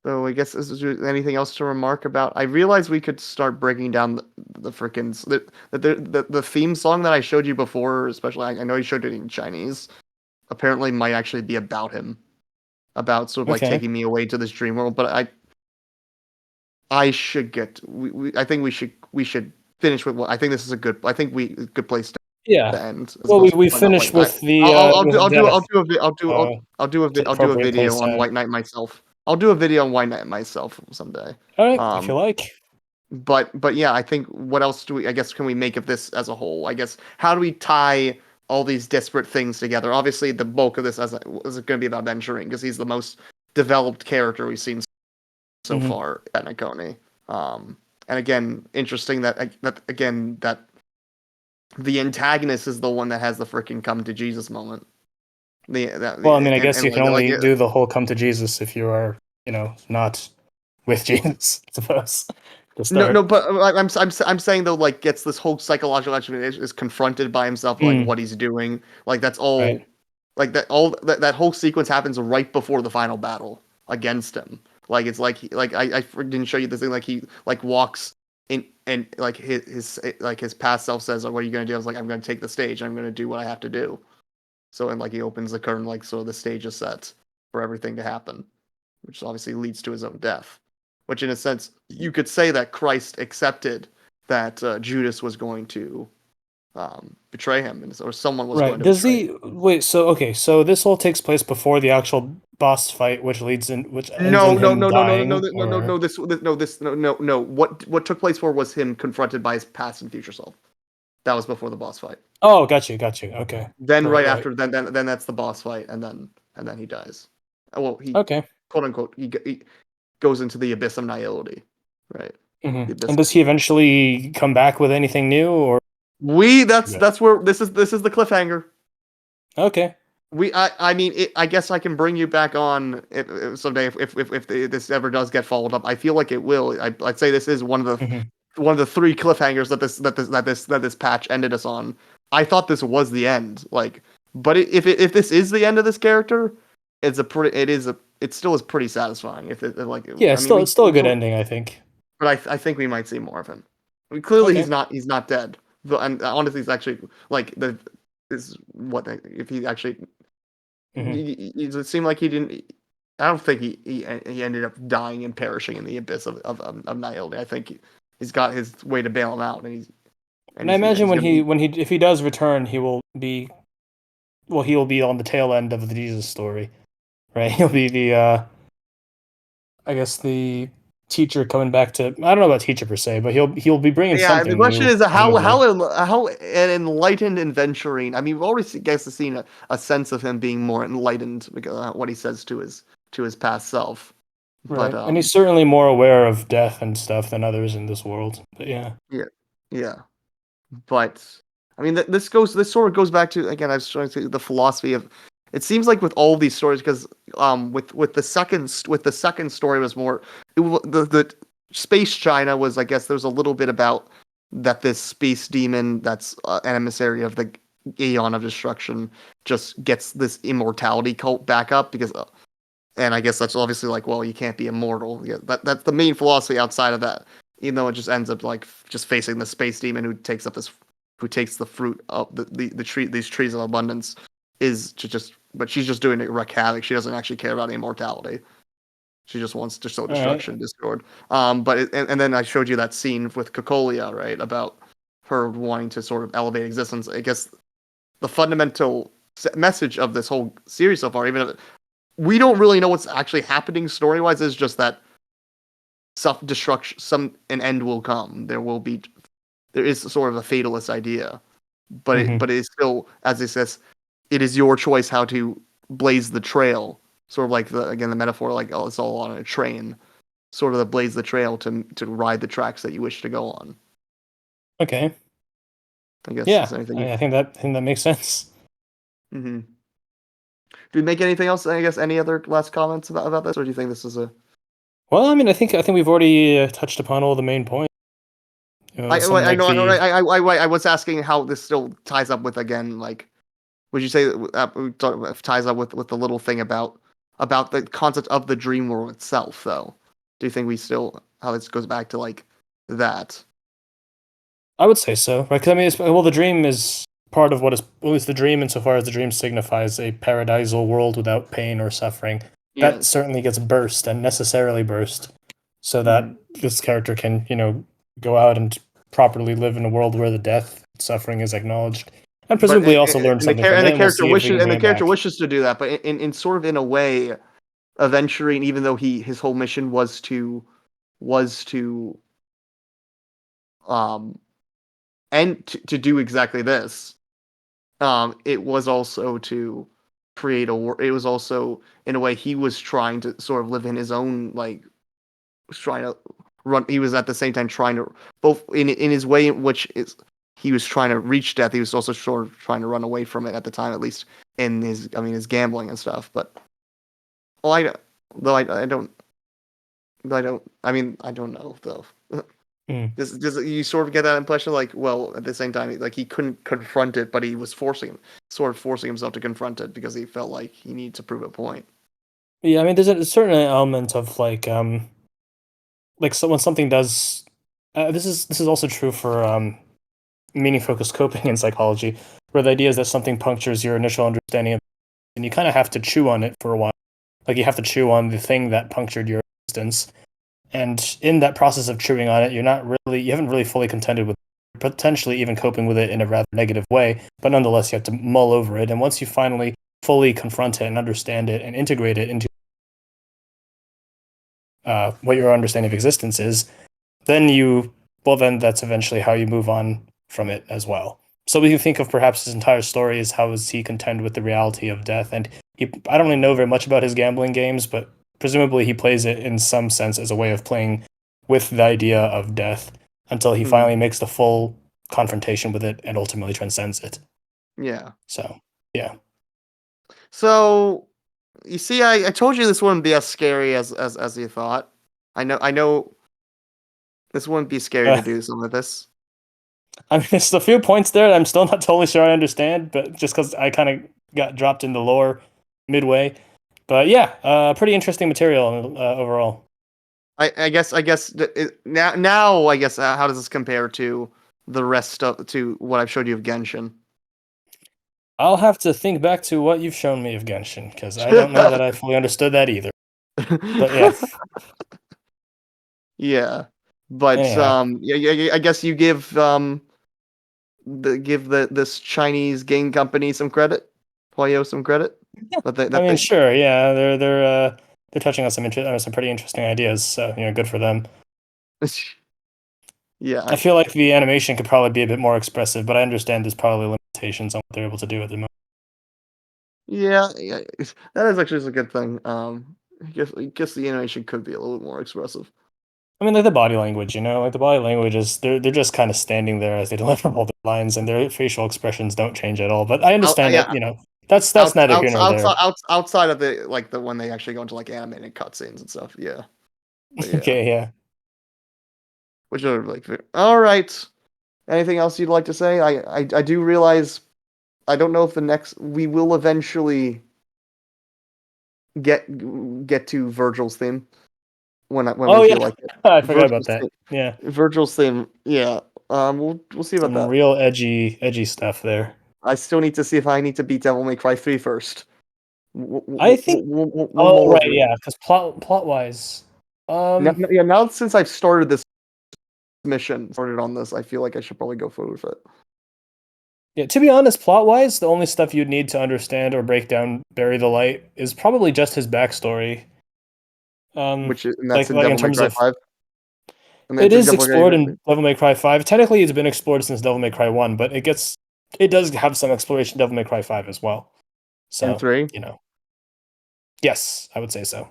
So I guess is there anything else to remark about? I realized we could start breaking down the frickin' the theme song that I showed you before, especially I know you showed it in Chinese. Apparently, might actually be about him, about sort of like taking me away to this dream world. But I should get. I think we should finish with what I think this is a good. I think good place to end. Well, we finished with the. I'll do a video on White Knight myself. I'll do a video on White Knight myself someday. All right, if you like. But yeah, I think what else do we? I guess can we make of this as a whole? I guess how do we tie all these disparate things together? Obviously, the bulk of this is going to be about Aventurine because he's the most developed character we've seen so far at Penacony. And again, interesting that the antagonist is the one that has the freaking come to Jesus moment. Well, I mean, I guess you can only do the whole come to Jesus if you are, not with Jesus, I suppose. No, but I'm saying though, like, gets this whole psychological explanation, is confronted by himself, like what he's doing, like that's all, Right. like that whole sequence happens right before the final battle against him. Like it's like I didn't show you this thing, like he like walks in and like his past self says, like, what are you gonna do? I was like, I'm gonna take the stage. I'm gonna do what I have to do. So and like he opens the curtain, like so the stage is set for everything to happen, which obviously leads to his own death. Which, in a sense, you could say that Christ accepted that Judas was going to betray him, or someone was going to betray him. Wait, so this all takes place before the actual boss fight, which ends in No. him dying, or... No. What took place was him confronted by his past and future self. That was before the boss fight. Oh, got you. Okay. Then right after, then that's the boss fight, and then he dies. Well, he quote unquote he goes into the abyss of nihility, right? Mm-hmm. And does he eventually come back with anything new, or that's where this is the cliffhanger. Okay. I mean, I guess I can bring you back on if someday if this ever does get followed up. I feel like it will. I'd say this is one of the three cliffhangers that this patch ended us on. I thought this was the end, like, but if this is the end of this character, it still is pretty satisfying. It's still a good ending, I think. But I think we might see more of him. I mean, clearly he's not dead. And honestly, he's actually like if he actually. It seemed like he didn't. I don't think he ended up dying and perishing in the abyss of nihility. I think he's got his way to bail him out, and I imagine if he does return, he will be on the tail end of the Jesus story, right? He'll be the the teacher coming back to. I don't know about teacher per se, but he'll be bringing something. The question new, is how an enlightened Aventurine. I mean, we've already seen a sense of him being more enlightened because what he says to his past self. Right. But and he's certainly more aware of death and stuff than others in this world. But yeah. But I mean, this sort of goes back to, again, I was trying to say, the philosophy of. It seems like with all these stories, because with the second story was more the space China was, I guess there's a little bit about that this space demon that's an emissary of the Aeon of Destruction just gets this immortality cult back up because. And I guess that's obviously like, well, you can't be immortal. Yeah, that's the main philosophy outside of that. Even though it just ends up like just facing the space demon who takes the fruit of these trees of abundance, but she's just doing it to wreak havoc. She doesn't actually care about immortality. She just wants to sow destruction, discord. But then I showed you that scene with Cocolia, right, about her wanting to sort of elevate existence. I guess the fundamental message of this whole series so far, even if we don't really know what's actually happening story-wise, is just that self-destruction, an end will come. There is sort of a fatalist idea, but it is still, as it says, it is your choice how to blaze the trail. Sort of like the metaphor, like, oh, it's all on a train. Sort of the blaze the trail to ride the tracks that you wish to go on. Okay. I guess. Yeah, I think that makes sense. Mm-hmm. Do we make anything else? I guess any other last comments about this, or do you think this is a? Well, I mean, I think we've already touched upon all the main points. I was asking how this still ties up with, again, like, would you say ties up with the little thing about the concept of the dream world itself, though? Do you think how this goes back to like that? I would say so, right? Because I mean, the dream is part of what is, well, it's the dream insofar as the dream signifies a paradisal world without pain or suffering. Yeah. That certainly gets burst and necessarily burst, so that this character can, go out and properly live in a world where the death, suffering is acknowledged, and presumably also learn something. And the character wishes to do that, but in sort of in a way, Aventurine, even though his whole mission was to and to do exactly this. It was also to create it was also, in a way, he was trying to sort of live in his own, like, was trying to run. He was at the same time trying to, both in his way, which is he was trying to reach death. He was also sort of trying to run away from it at the time, at least in his gambling and stuff. But I don't know though. Does you sort of get that impression, like, well, at the same time, like he couldn't confront it, but he was forcing himself to confront it because he felt like he needed to prove a point. Yeah, I mean, there's a certain element of like so when something does. This is also true for meaning-focused coping in psychology, where the idea is that something punctures your initial understanding of, and you kind of have to chew on it for a while. Like you have to chew on the thing that punctured your existence. And in that process of chewing on it, you haven't really fully contended with it, potentially even coping with it in a rather negative way, but nonetheless, you have to mull over it. And once you finally fully confront it and understand it and integrate it into what your understanding of existence is, then that's eventually how you move on from it as well. So we can think of perhaps his entire story as how does he contend with the reality of death. And I don't really know very much about his gambling games, but presumably he plays it in some sense as a way of playing with the idea of death until he finally makes the full confrontation with it and ultimately transcends it. Yeah. So, yeah. So, you see, I told you this wouldn't be as scary as you thought. I know this wouldn't be scary to do some of this. I mean, there's a few points there that I'm still not totally sure I understand, but just because I kind of got dropped in the lore midway. But yeah, pretty interesting material overall. I guess now I guess how does this compare to the rest to what I've showed you of Genshin? I'll have to think back to what you've shown me of Genshin because I don't know that I fully understood that either. But yeah, yeah, but anyhow. I guess you give this Chinese game company some credit, Poyo some credit. Sure, yeah, they're touching on some pretty interesting ideas. So good for them. Yeah, I feel like the animation could probably be a bit more expressive, but I understand there's probably limitations on what they're able to do at the moment. Yeah, that is actually a good thing. I guess the animation could be a little more expressive. I mean, like the body language, like the body language is they're just kind of standing there as they deliver all the lines, and their facial expressions don't change at all. But I understand that, that's neither here nor there. Outside of the when they actually go into like animated cutscenes and stuff, yeah. Okay, yeah. Which are like, all right. Anything else you'd like to say? I do realize, I don't know if we will eventually get to Virgil's theme when we feel like it. I forgot about that. Yeah, Virgil's theme. Yeah. We'll see about that. Real edgy stuff there. I still need to see if I need to beat Devil May Cry 3 first. I think. Right, yeah, because plot wise. Now since I've started this mission, on this, I feel like I should probably go forward with it. Yeah, to be honest, plot-wise, the only stuff you'd need to understand or break down Bury the Light is probably just his backstory. That's in Devil May Cry 5? It is explored in Devil May Cry 5. Technically, it's been explored since Devil May Cry 1, but it does have some exploration in Devil May Cry 5 as well. So, and 3? Yes, I would say so.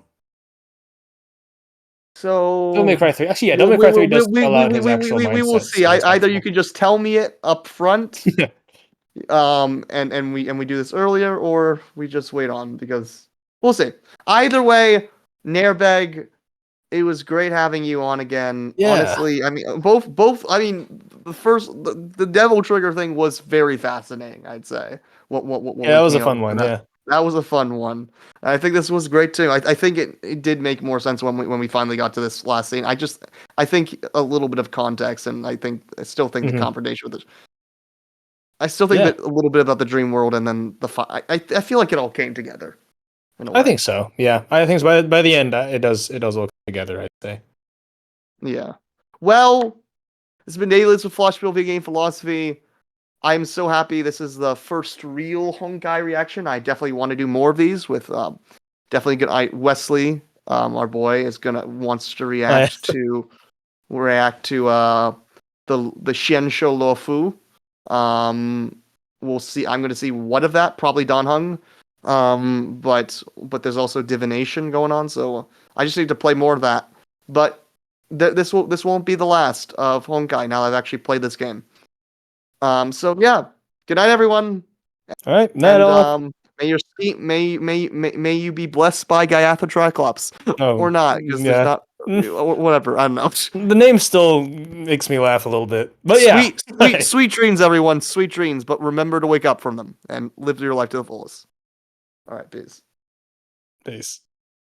So Devil May Cry 3. Actually, yeah, Devil May Cry 3 does spell out his actual mindset. We will see. Either you can just tell me it up front, and we do this earlier, or we just wait on, because we'll see. Either way, nairbeg, it was great having you on again. Yeah. Honestly, I mean, both. I mean, the Devil Trigger thing was very fascinating, I'd say. What that was a fun one. Yeah. That was a fun one. I think this was great too. I think it did make more sense when we finally got to this last scene. I think a little bit of context, and I still think the confrontation with it. I still think that a little bit about the dream world, and then I feel like it all came together. I think so. Yeah, I think by the end it does all come together, I'd say. Yeah. Well, it's been Daily with Flashback Video Game Philosophy. I'm so happy this is the first real Honkai reaction. I definitely want to do more of these with definitely good. Wesley, our boy, wants to react to the Xianshou Luofu. We'll see. I'm going to see what of that. Probably Dan Heng. But there's also divination going on, so I just need to play more of that. But this won't be the last of Honkai now that I've actually played this game. So yeah, good night, everyone. All right, night And all. may you be blessed by Gaiathra Oh, or not, because yeah. there's not whatever. I don't know. The name still makes me laugh a little bit, but yeah. Sweet dreams, everyone. Sweet dreams, but remember to wake up from them and live your life to the fullest. All right, peace. Peace.